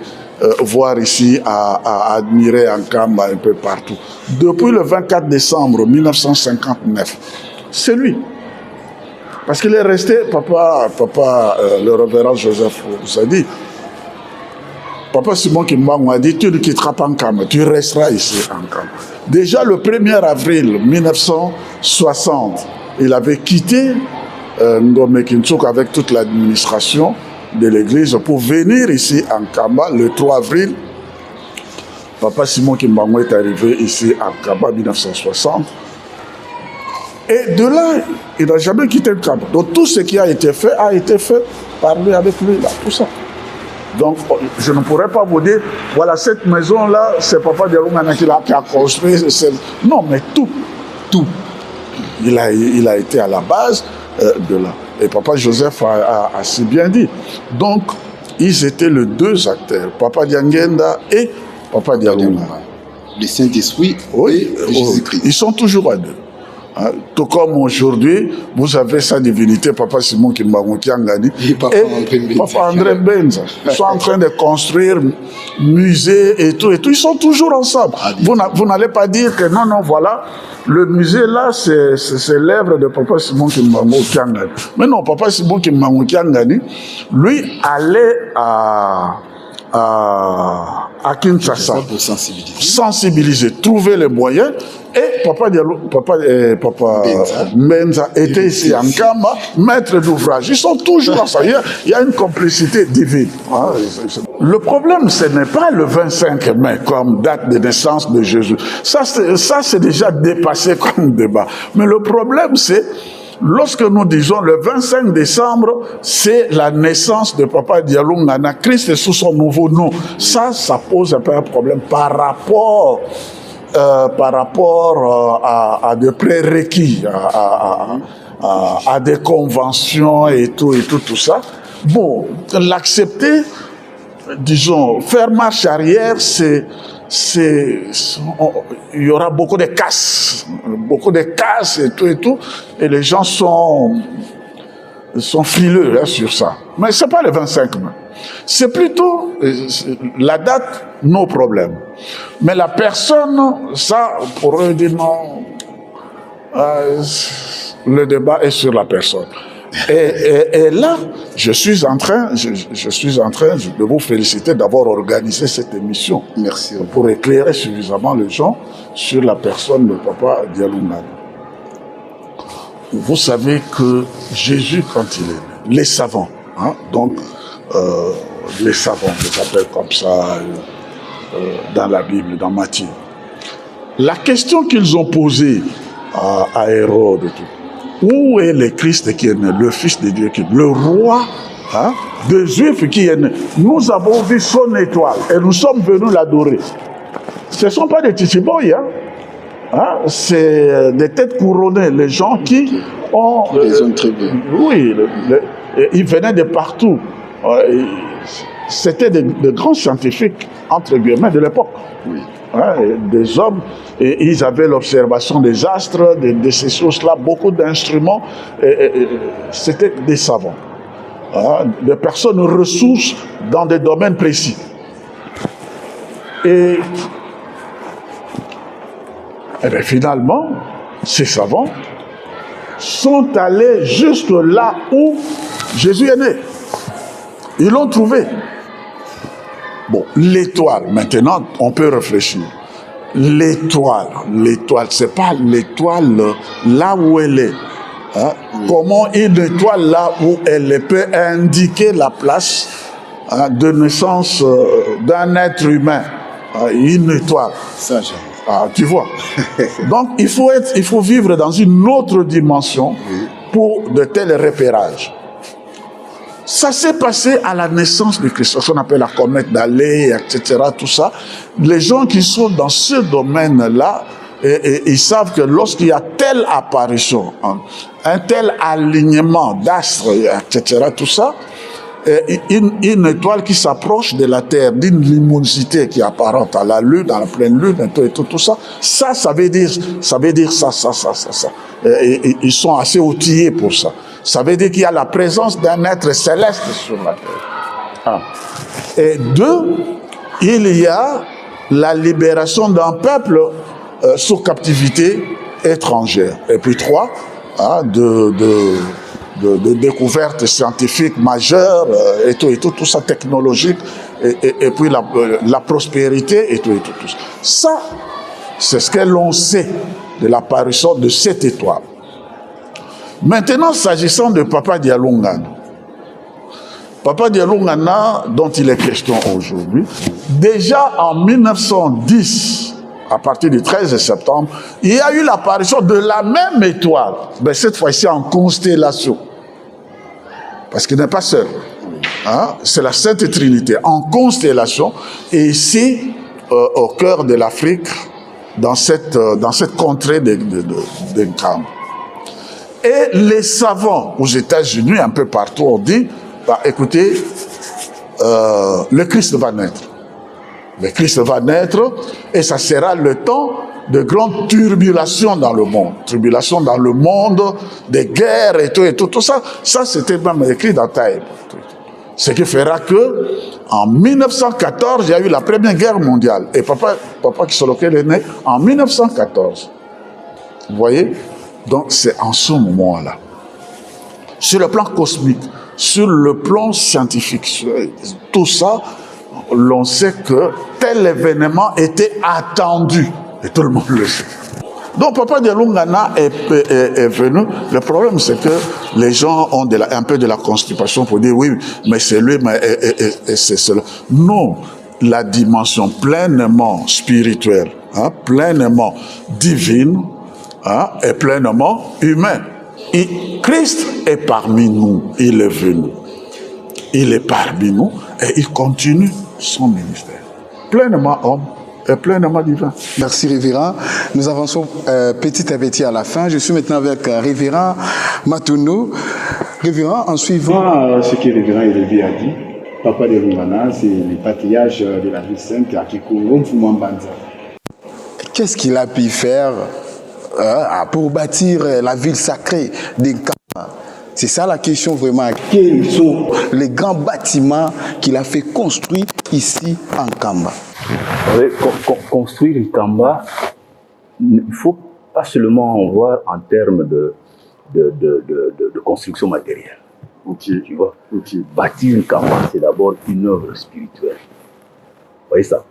voir ici, à admirer Nkamba un peu partout. Depuis le 24 décembre 1959, c'est lui. Parce qu'il est resté, le révérend Joseph vous a dit, Papa Simon Kimbangu a dit, tu ne quitteras pas Nkamba, tu resteras ici à Nkamba. Déjà le 1er avril 1960, il avait quitté Ngome Kintsuk avec toute l'administration de l'église pour venir ici à Nkamba le 3 avril. Papa Simon Kimbangu est arrivé ici à Nkamba en 1960. Et de là, il n'a jamais quitté Nkamba. Donc tout ce qui a été fait par lui, avec lui, là, tout ça. Donc je ne pourrais pas vous dire, voilà, cette maison-là, c'est Papa Dialungana qui a construit. Non, mais tout. Il a été à la base de là. Et Papa Joseph a si bien dit. Donc, ils étaient les deux acteurs, Papa Diangenda et Papa Dialungana. Le Saint-Esprit et Jésus-Christ. Ils sont toujours à deux. Hein? Tout comme aujourd'hui, vous avez sa divinité, Papa Simon Kimbangu Kiangani et Papa André Benza. Ils sont en train de construire musée et tout. Ils sont toujours ensemble. Vous n'allez pas dire que non, voilà, le musée là, c'est l'œuvre de Papa Simon Kimbangu Kiangani. Mais non, Papa Simon Kimbangu Kiangani, lui, allait à Kinshasa pour sensibiliser, trouver les moyens. Et Papa Benza était ici en Nkamba, maître d'ouvrage. Ils sont toujours ensemble. Il y a une complicité divine. Hein. Le problème, ce n'est pas le 25 mai comme date de naissance de Jésus. Ça c'est déjà dépassé comme débat. Mais le problème, c'est lorsque nous disons le 25 décembre, c'est la naissance de Papa Dialungana, Christ sous son nouveau nom. Ça pose un peu un problème par rapport à des prérequis, à des conventions et tout ça. Bon, l'accepter, disons, faire marche arrière, il y aura beaucoup de casse et tout, et les gens sont frileux sur ça. Mais c'est pas le 25 mai. C'est plutôt la date, nos problèmes. Mais la personne, ça, pour eux, dire non, le débat est sur la personne. Et là, je suis en train de vous féliciter d'avoir organisé cette émission. Merci. Pour éclairer suffisamment les gens sur la personne de Papa Dialungana. Vous savez que Jésus, quand il est né, les savants, hein, donc les savants, on les appelle comme ça dans la Bible, dans Matthieu. La question qu'ils ont posée à Hérode, où est le Christ qui est né, le Fils de Dieu qui est né, le roi des Juifs qui est né? Nous avons vu son étoile et nous sommes venus l'adorer. Ce ne sont pas des titiboy, c'est des têtes couronnées, les gens qui ont... Les hommes très bien. Oui, ils venaient de partout. C'était de grands scientifiques, entre guillemets, de l'époque. Oui. Des hommes, et ils avaient l'observation des astres, de ces choses-là, beaucoup d'instruments. C'était des savants, des personnes ressources dans des domaines précis. Et bien finalement, ces savants sont allés jusque là où Jésus est né. Ils l'ont trouvé. Bon, l'étoile, maintenant, on peut réfléchir. L'étoile, c'est pas l'étoile là où elle est. Comment une étoile là où elle peut indiquer la place de naissance d'un être humain, une étoile. Ça, tu vois. Donc, il faut vivre dans une autre dimension pour de tels repérages. Ça s'est passé à la naissance du Christ, ce qu'on appelle la comète d'Halley, etc., tout ça. Les gens qui sont dans ce domaine-là, ils savent que lorsqu'il y a telle apparition, un tel alignement d'astres, etc., tout ça, une étoile qui s'approche de la Terre, d'une luminosité qui est apparente à la Lune, à la pleine Lune, et tout ça, ça veut dire ça. Ils sont assez outillés pour ça. Ça veut dire qu'il y a la présence d'un être céleste sur la terre. Et deux, il y a la libération d'un peuple sous captivité étrangère. Et puis 3, hein, de découvertes scientifiques majeures, et tout ça technologique, et puis la prospérité, et tout ça. Ça, c'est ce que l'on sait de l'apparition de cette étoile. Maintenant, s'agissant de Papa Dialungana, Papa Dialungana, dont il est question aujourd'hui, déjà en 1910, à partir du 13 septembre, il y a eu l'apparition de la même étoile, mais cette fois-ci en constellation. Parce qu'il n'est pas seul. Hein? C'est la Sainte Trinité en constellation, et ici, au cœur de l'Afrique, dans cette contrée de Nkamba. Et les savants aux États-Unis, un peu partout, ont dit, bah, écoutez, le Christ va naître. Le Christ va naître et ça sera le temps de grandes tribulations dans le monde. Tribulations dans le monde, des guerres et tout ça. Ça, c'était même écrit dans Taïb. Ce qui fera que, en 1914, il y a eu la Première Guerre mondiale. Et Papa Kisolokel est né en 1914. Vous voyez? Donc, c'est en ce moment-là. Sur le plan cosmique, sur le plan scientifique, tout ça, l'on sait que tel événement était attendu. Et tout le monde le sait. Donc, Papa Dialungana est venu. Le problème, c'est que les gens ont un peu de la constipation pour dire oui, mais c'est lui, mais c'est cela. Non, la dimension pleinement spirituelle, hein, pleinement divine, hein, est pleinement humaine. Et Christ est parmi nous, il est venu. Il est parmi nous et il continue son ministère. Pleinement homme et pleinement divin. Merci Révérend. Nous avançons petit à petit à la fin. Je suis maintenant avec Révérend Matounou. Révérend, en suivant ce que Révérend Élevé a dit, Papa Dialungana, c'est le patriarche de la ville sainte à Kikoum Fumambanza. Qu'est-ce qu'il a pu faire pour bâtir la ville sacrée d'Nkamba? C'est ça la question vraiment. Quels sont les grands bâtiments qu'il a fait construire ici en Nkamba? Construire Nkamba, il ne faut pas seulement en voir en termes de construction matérielle. Okay. Tu vois, okay. Bâtir Nkamba, c'est d'abord une œuvre spirituelle. Vous voyez ça?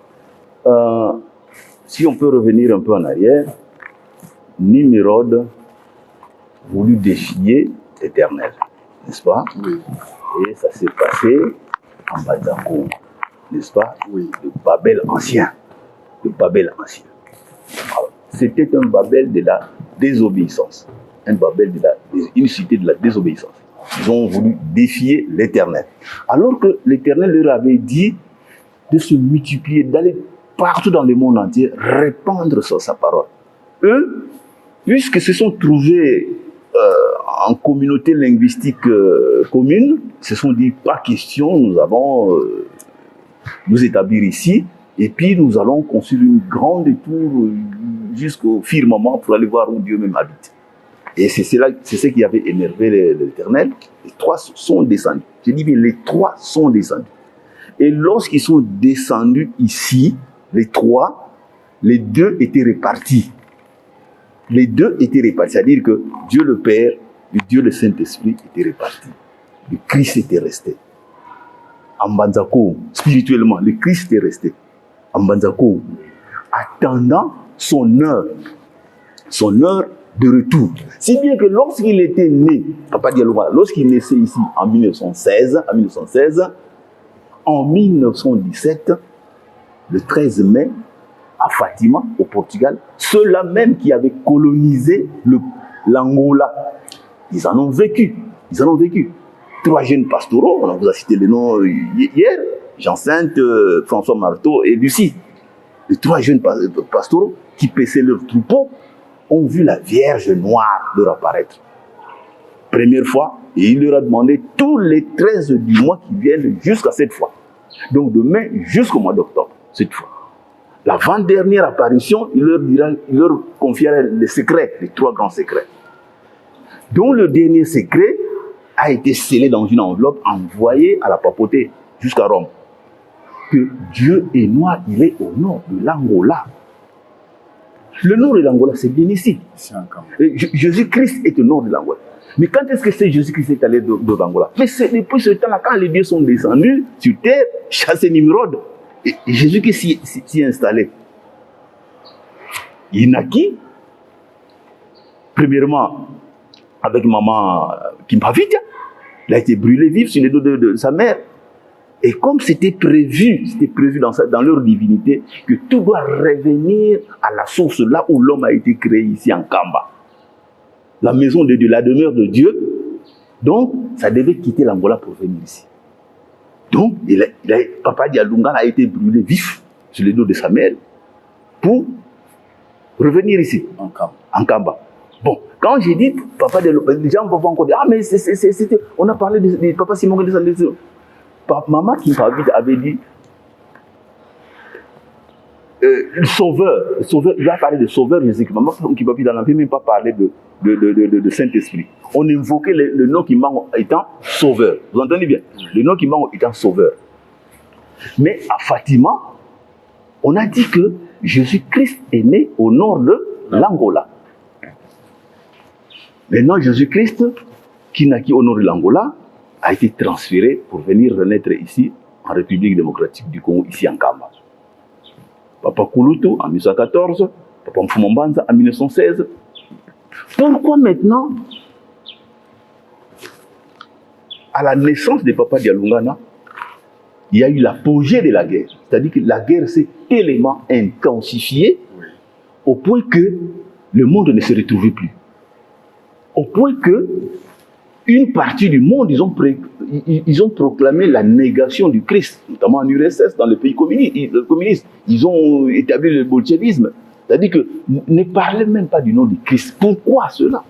Si on peut revenir un peu en arrière, Nimrod voulut défier l'Éternel, n'est-ce pas? Oui. Et ça s'est passé en Banzako, n'est-ce pas? Oui. Le Babel ancien. Le Babel ancien. C'était un Babel de la désobéissance. Un Babel une cité de la désobéissance. Ils ont voulu défier l'Éternel. Alors que l'Éternel leur avait dit de se multiplier, d'aller partout dans le monde entier, répandre sa parole. Eux, puisque se sont trouvés en communauté linguistique commune, se sont dit, pas question, nous allons nous établir ici, et puis nous allons construire une grande tour jusqu'au firmament pour aller voir où Dieu même habite. Et c'est ce qui avait énervé l'Éternel. Les trois sont descendus. Je dis bien, les trois sont descendus. Et lorsqu'ils sont descendus ici, les trois, les deux étaient répartis. Les deux étaient répartis, c'est-à-dire que Dieu le Père et Dieu le Saint-Esprit étaient répartis. Le Christ était resté. En Banzako, spirituellement, le Christ est resté. En Banzako, attendant son heure de retour. Si bien que lorsqu'il était né, Papa Dialungana, lorsqu'il naissait ici en 1916, en 1917, le 13 mai, à Fatima, au Portugal, ceux-là même qui avaient colonisé l'Angola, ils en ont vécu. Ils en ont vécu. 3 jeunes pastoraux, on vous a cité les noms hier, Jean-Sainte, François Marteau et Lucie. Les 3 jeunes pastoraux qui paissaient leurs troupeaux ont vu la Vierge noire leur apparaître. Première fois, et il leur a demandé tous les 13 du mois qui viennent jusqu'à cette fois. Donc de mai jusqu'au mois d'octobre, cette fois. L'avant-dernière apparition, il leur confiera les secrets, les 3 grands secrets. Dont le dernier secret a été scellé dans une enveloppe envoyée à la papauté jusqu'à Rome. que Dieu est noir, il est au nord de l'Angola. Le nord de l'Angola, c'est bien ici. Jésus-Christ est au nord de l'Angola. Mais quand est-ce que c'est Jésus-Christ est allé de l'Angola? Mais c'est depuis ce temps-là, quand les dieux sont descendus sur terre, chasser Nimrod, et Jésus-Christ s'y est installé. Il naquit, premièrement, avec maman Kimpavitya. Il a été brûlé vif sur les dos de sa mère. Et comme c'était prévu dans leur divinité, que tout doit revenir à la source, là où l'homme a été créé, ici en Kamba. La maison de Dieu, la demeure de Dieu. Donc, ça devait quitter l'Angola pour venir ici. Donc, Papa Dialungana a été brûlé vif sur les dos de sa mère pour revenir ici, en Kamba. Bon, quand j'ai dit Papa Dialungana, les gens vont encore dire, ah mais c'était, on a parlé de Papa Simon de maman qui avait dit le sauveur, il a parlé de sauveur Jésus. Maman qui n'avait même pas parlé de Saint-Esprit. On invoquait le nom qui manque étant sauveur. Vous entendez bien? Le nom qui manque étant sauveur. Mais à Fatima, on a dit que Jésus-Christ est né au nord de l'Angola. Maintenant, Jésus-Christ, qui naquit au nord de l'Angola, a été transféré pour venir renaître ici, en République démocratique du Congo, ici en Kamba. Papa Kulutu en 1914, Papa Mfumambanza en 1916. Pourquoi maintenant, à la naissance de Papa Dialungana, il y a eu l'apogée de la guerre? C'est-à-dire que la guerre s'est tellement intensifiée au point que le monde ne se retrouvait plus. Au point que une partie du monde, ils ont proclamé la négation du Christ, notamment en URSS, dans les pays communistes. Ils ont établi le bolchevisme. C'est-à-dire que ne parlez même pas du nom du Christ. Pourquoi cela?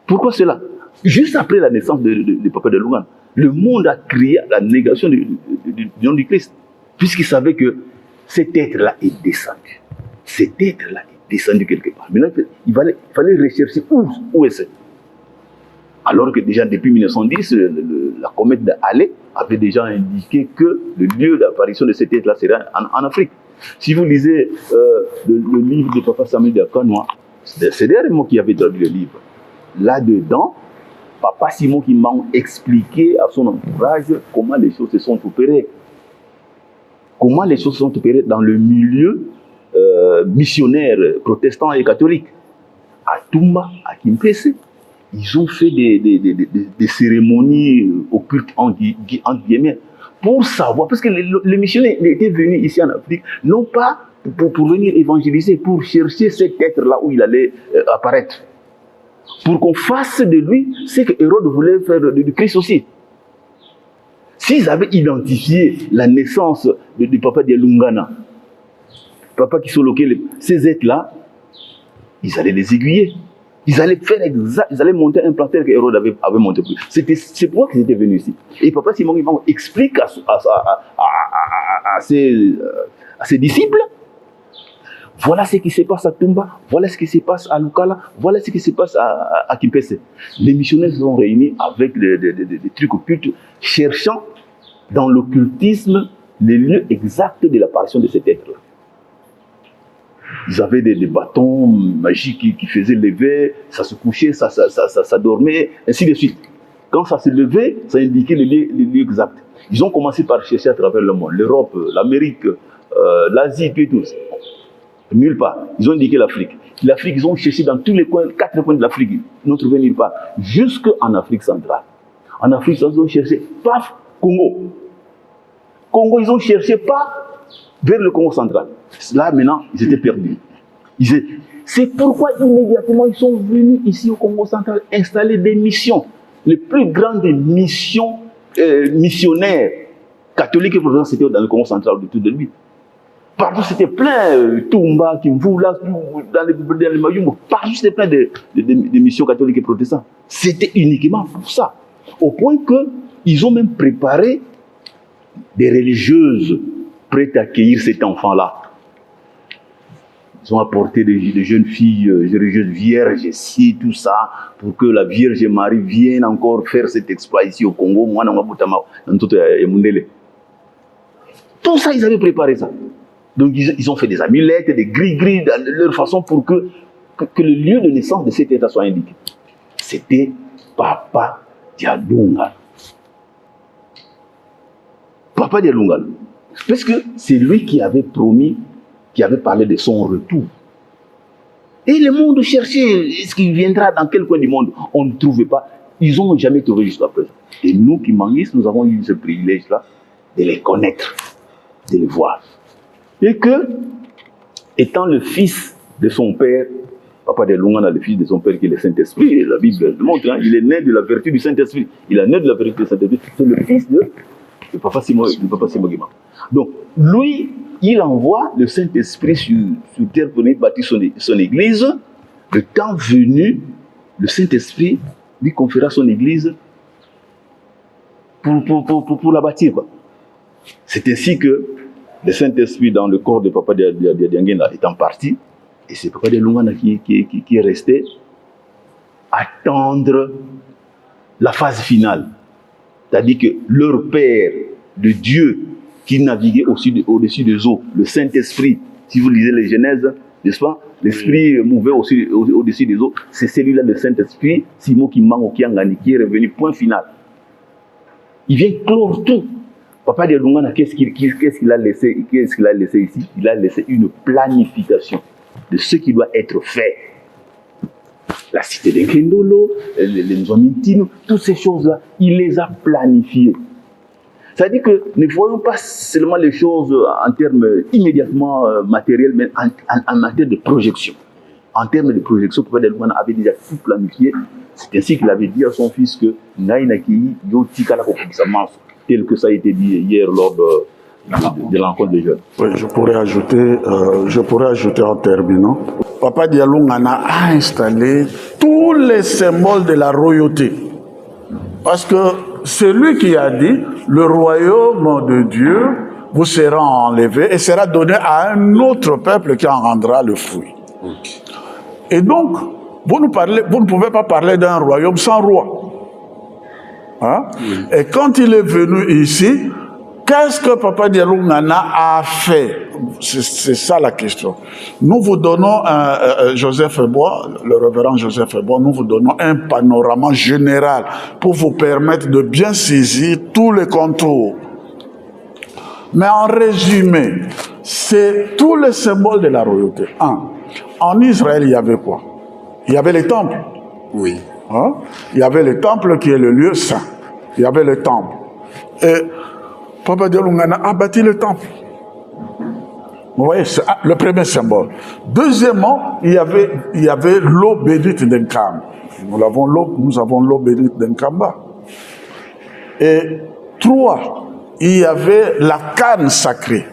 Pourquoi cela? Juste après la naissance de Papa Dialungana, le monde a crié la négation du nom du Christ, puisqu'il savait que cet être-là est descendu. Cet être-là est descendu quelque part. Maintenant, il fallait rechercher où est-ce. Alors que déjà depuis 1910, la comète d'Halley avait déjà indiqué que le lieu d'apparition de cet être-là serait en Afrique. Si vous lisez le livre de Papa Samuel Diakanoa, c'est derrière moi qui avait traduit le livre. Là-dedans, Papa Simon qui m'a expliqué à son entourage comment les choses se sont opérées. Comment les choses se sont opérées dans le milieu missionnaire, protestant et catholique. À Tumba, à Kimpese, ils ont fait des cérémonies occultes entre guillemets pour savoir, parce que les missionnaires étaient venus ici en Afrique, non pas pour venir évangéliser, pour chercher cet être-là où il allait apparaître. Pour qu'on fasse de lui ce que Hérode voulait faire du Christ aussi. S'ils avaient identifié la naissance de Papa Dialungana, Papa qui soloquait ces êtres-là, ils allaient les aiguiller. Ils allaient monter un plantel que Hérode avait monté. C'est pourquoi ils étaient venus ici. Et Papa Simon Ivan explique à ses disciples, voilà ce qui se passe à Tumba, voilà ce qui se passe à Lukala, voilà ce qui se passe à Kimpese. Les missionnaires se sont réunis avec des trucs occultes, cherchant dans l'occultisme les lieux exacts de l'apparition de cet être-là. Ils avaient des bâtons magiques qui faisaient lever, ça se couchait, ça dormait, ainsi de suite. Quand ça se levait, ça indiquait les lieux exacts. Ils ont commencé par chercher à travers le monde, l'Europe, l'Amérique, l'Asie, et tout. Nulle part. Ils ont indiqué l'Afrique. L'Afrique, ils ont cherché dans tous les coins, 4 coins de l'Afrique. Ils n'ont trouvé nulle part. Jusqu'en Afrique centrale. En Afrique centrale, ils ont cherché, paf, Congo. Congo, ils ont cherché, paf, vers le Congo central. Là, maintenant, ils étaient perdus. C'est pourquoi immédiatement, ils sont venus ici au Congo central installer des missions. Les plus grandes missions missionnaires catholiques et protestantes, c'était dans le Congo central autour de lui. Partout, c'était plein, Tumba, Kimvula, dans les Mayumbo, partout, c'était plein de missions catholiques et protestantes. C'était uniquement pour ça. Au point qu'ils ont même préparé des religieuses prêtes à accueillir cet enfant-là. Ils ont apporté des jeunes filles religieuses vierges ici, tout ça, pour que la Vierge Marie vienne encore faire cet exploit ici au Congo. Tout ça, ils avaient préparé ça. Donc, ils ont fait des amulettes, des gris-gris, de leur façon pour que le lieu de naissance de cet état soit indiqué. C'était Papa Dialunga. Papa Dialunga. Parce que c'est lui qui avait promis, qui avait parlé de son retour. Et le monde cherchait, est-ce qu'il viendra dans quel coin du monde? On ne trouvait pas. Ils n'ont jamais trouvé jusqu'à présent. Et nous qui manguistes, nous avons eu ce privilège-là de les connaître, de les voir. Et que, étant le fils de son père, Papa Dialunga, le fils de son père qui est le Saint-Esprit, la Bible le montre, hein, il est né de la vertu du Saint-Esprit. Il est né de la vertu du Saint-Esprit. C'est le fils de Papa Simogima. Donc, lui, il envoie le Saint-Esprit sur terre pour bâtir son église. Le temps venu, le Saint-Esprit lui confiera son église pour la bâtir, quoi. C'est ainsi que le Saint-Esprit dans le corps de Papa Diangena étant parti, et c'est Papa Dialunga qui est resté attendre la phase finale. C'est-à-dire que leur Père de Dieu qui naviguait au-dessus des eaux, le Saint-Esprit, si vous lisez les Genèses, n'est-ce pas? L'Esprit mouvait au-dessus des eaux, c'est celui-là, le Saint-Esprit, Simo Kimbango Kiangani, qui est revenu, point final. Il vient clore tout. Papa Dialunga, qu'est-ce qu'il a laissé ici? Il a laissé une planification de ce qui doit être fait. La cité de Kendolo, les Nzomintino, toutes ces choses-là, il les a planifiées. C'est-à-dire que ne voyons pas seulement les choses en termes immédiatement matériels, mais en matière de projection. En termes de projection, Papa Dialunga avait déjà tout planifié. C'est ainsi qu'il avait dit à son fils que Naïnaki, Yotika, tel que ça a été dit hier lors de l'encontre des jeunes. Oui, je pourrais ajouter en terminant. Papa Dialunga a installé tous les symboles de la royauté. Parce que c'est lui qui a dit, le royaume de Dieu vous sera enlevé et sera donné à un autre peuple qui en rendra le fruit. Okay. Et donc, vous ne pouvez pas parler d'un royaume sans roi. Hein? Oui. Et quand il est venu ici, qu'est-ce que Papa Dialunga a fait? C'est ça la question. Nous vous donnons, Joseph Bois, le révérend Joseph Bois, nous vous donnons un panorama général pour vous permettre de bien saisir tous les contours. Mais en résumé, c'est tous les symboles de la royauté. En Israël, il y avait quoi? Il y avait les temples. Oui. Hein? Il y avait le temple qui est le lieu saint. Il y avait le temple. Et Papa Dialunga a bâti le temple. Vous voyez, c'est le premier symbole. Deuxièmement, il y avait l'eau bénite d'Enkam. Nous avons l'eau bénite d'Enkamba. Et 3, il y avait la canne sacrée.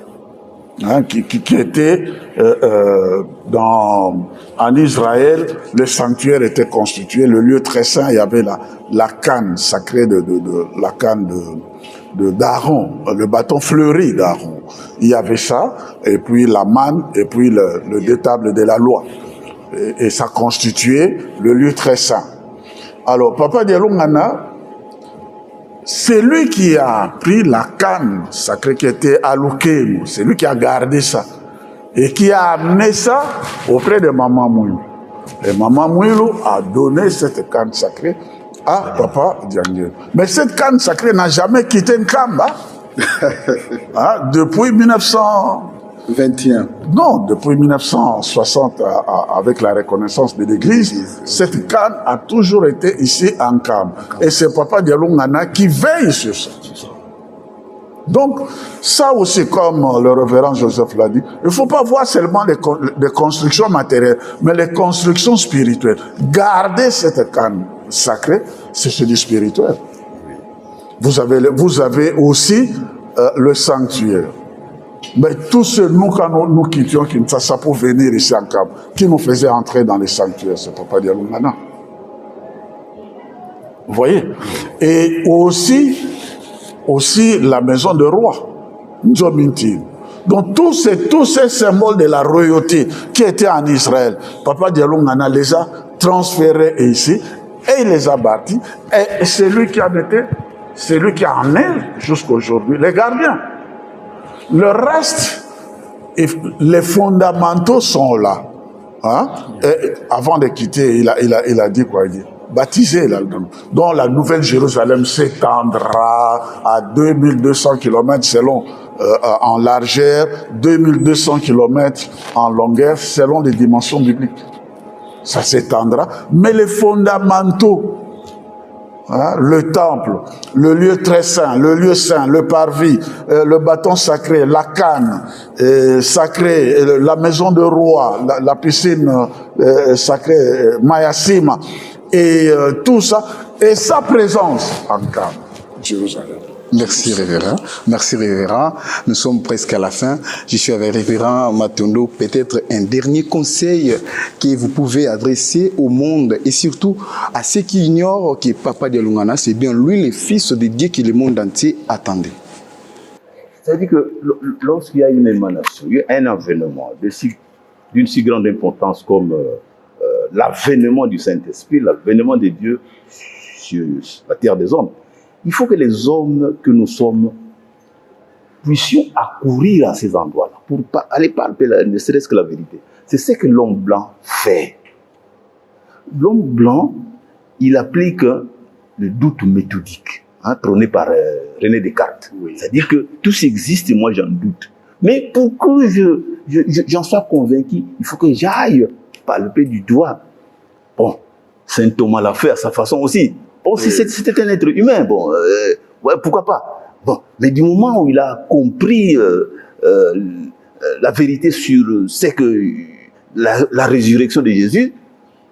Hein, qui était en Israël, le sanctuaire était constitué, le lieu très saint, il y avait la canne sacrée la canne d'Aaron, le bâton fleuri d'Aaron. Il y avait ça, et puis la manne, et puis le détable de la loi. Et ça constituait le lieu très saint. Alors, Papa Dialunga, c'est lui qui a pris la canne sacrée qui était à Loukemu. C'est lui qui a gardé ça. Et qui a amené ça auprès de Maman Mouilou. Et Maman Mouilou a donné cette canne sacrée à Papa Diangena. Mais cette canne sacrée n'a jamais quitté Nkamba. Hein, depuis 1921. Non, depuis 1960, avec la reconnaissance de l'Église, cette canne a toujours été ici en Nkamba. Et c'est Papa Dialunga qui veille sur ça. Donc, ça aussi, comme le révérend Joseph l'a dit, il ne faut pas voir seulement les constructions matérielles, mais les constructions spirituelles. Garder cette canne sacrée, c'est du spirituel. Vous avez aussi le sanctuaire. Mais tous ceux, quand nous quittions Kinshasa pour venir ici en Cap, qui nous faisait entrer dans les sanctuaires, c'est Papa Dialunga. Vous voyez? Et aussi la maison de roi, Nzomintine. Donc tous ces symboles de la royauté qui étaient en Israël, Papa Dialunga les a transférés ici et il les a bâtis. Et c'est lui qui en est jusqu'à aujourd'hui les gardiens. Le reste, les fondamentaux sont là. Hein? Et avant de quitter, il a dit quoi? Il dit, baptisé là. Donc la Nouvelle Jérusalem s'étendra à 2200 km selon en largeur, 2200 km en longueur selon les dimensions bibliques. Ça s'étendra, mais les fondamentaux, hein, le temple, le lieu très saint, le parvis, le bâton sacré, la canne sacrée, la maison de roi, la piscine sacrée, Mayasima, et tout ça, et sa présence en Jérusalem. Merci révérend. Merci révérend. Nous sommes presque à la fin. Je suis avec révérend Matondo. Peut-être un dernier conseil que vous pouvez adresser au monde et surtout à ceux qui ignorent que Papa Dialoungana, c'est bien lui le fils de Dieu que le monde entier attendait. C'est-à-dire que lorsqu'il y a une émanation, il y a un avènement d'une si grande importance comme l'avènement du Saint-Esprit, l'avènement de Dieu sur la terre des hommes, il faut que les hommes que nous sommes puissions accourir à ces endroits-là pour aller palper ne serait-ce que la vérité. C'est ce que l'homme blanc fait. L'homme blanc, il applique le doute méthodique, hein, prôné par René Descartes. Oui. C'est-à-dire que tout ce qui existe et moi j'en doute. Mais pour que j'en sois convaincu, il faut que j'aille palper du doigt. Bon, Saint Thomas l'a fait à sa façon aussi. Bon, si c'était un être humain, bon, ouais, pourquoi pas. Bon, mais du moment où il a compris la vérité sur ce que la résurrection de Jésus,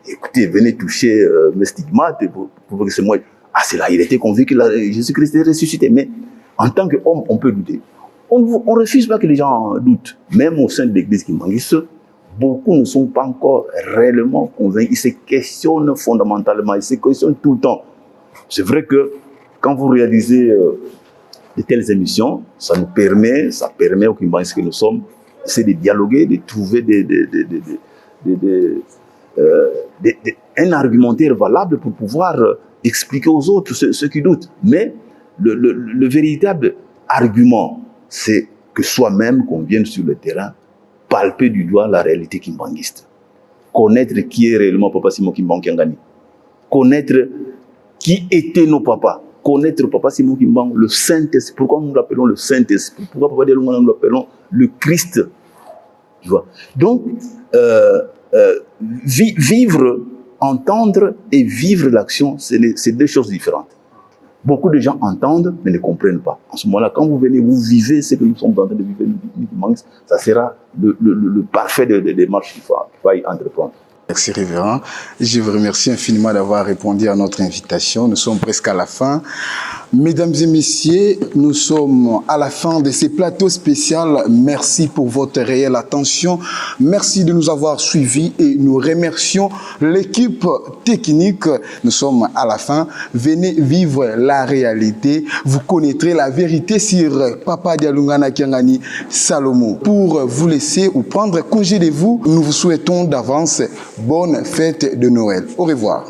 écoutez, venez toucher mes stigmates pour que c'est moi. Ah, c'est là, il était convaincu que Jésus-Christ est ressuscité. Mais en tant qu'homme, on peut douter. On ne refuse pas que les gens doutent. Même au sein de l'Église qui manquent, beaucoup ne sont pas encore réellement convaincus. Ils se questionnent fondamentalement, ils se questionnent tout le temps. C'est vrai que quand vous réalisez de telles émissions, ça permet aux Kimbanguistes que nous sommes, c'est de dialoguer, de trouver un argumentaire valable pour pouvoir expliquer aux autres ceux qui doutent. Mais le véritable argument, c'est que soi-même, qu'on vienne sur le terrain, palper du doigt la réalité kimbanguiste. Connaître qui est réellement Papa Simon Kimbangu Kiangani. Connaître qui étaient nos papas. Connaître Papa Simon Kimbangu, le Saint-Esprit. Pourquoi nous l'appelons le Saint-Esprit? Pourquoi Papa Dialoungana nous l'appelons le Christ? Tu vois? Donc, vivre, entendre et vivre l'action, c'est deux choses différentes. Beaucoup de gens entendent, mais ne comprennent pas. En ce moment-là, quand vous venez, vous vivez ce que nous sommes en train de vivre, ça sera le parfait de démarche qu'il faut y entreprendre. Merci révérend. Je vous remercie infiniment d'avoir répondu à notre invitation. Nous sommes presque à la fin. Mesdames et messieurs, nous sommes à la fin de ce plateau spécial. Merci pour votre réelle attention. Merci de nous avoir suivis et nous remercions l'équipe technique. Nous sommes à la fin. Venez vivre la réalité. Vous connaîtrez la vérité sur Papa Dialoungana Kiangani Salomo. Pour vous laisser ou prendre congé de vous, nous vous souhaitons d'avance bonne fête de Noël. Au revoir.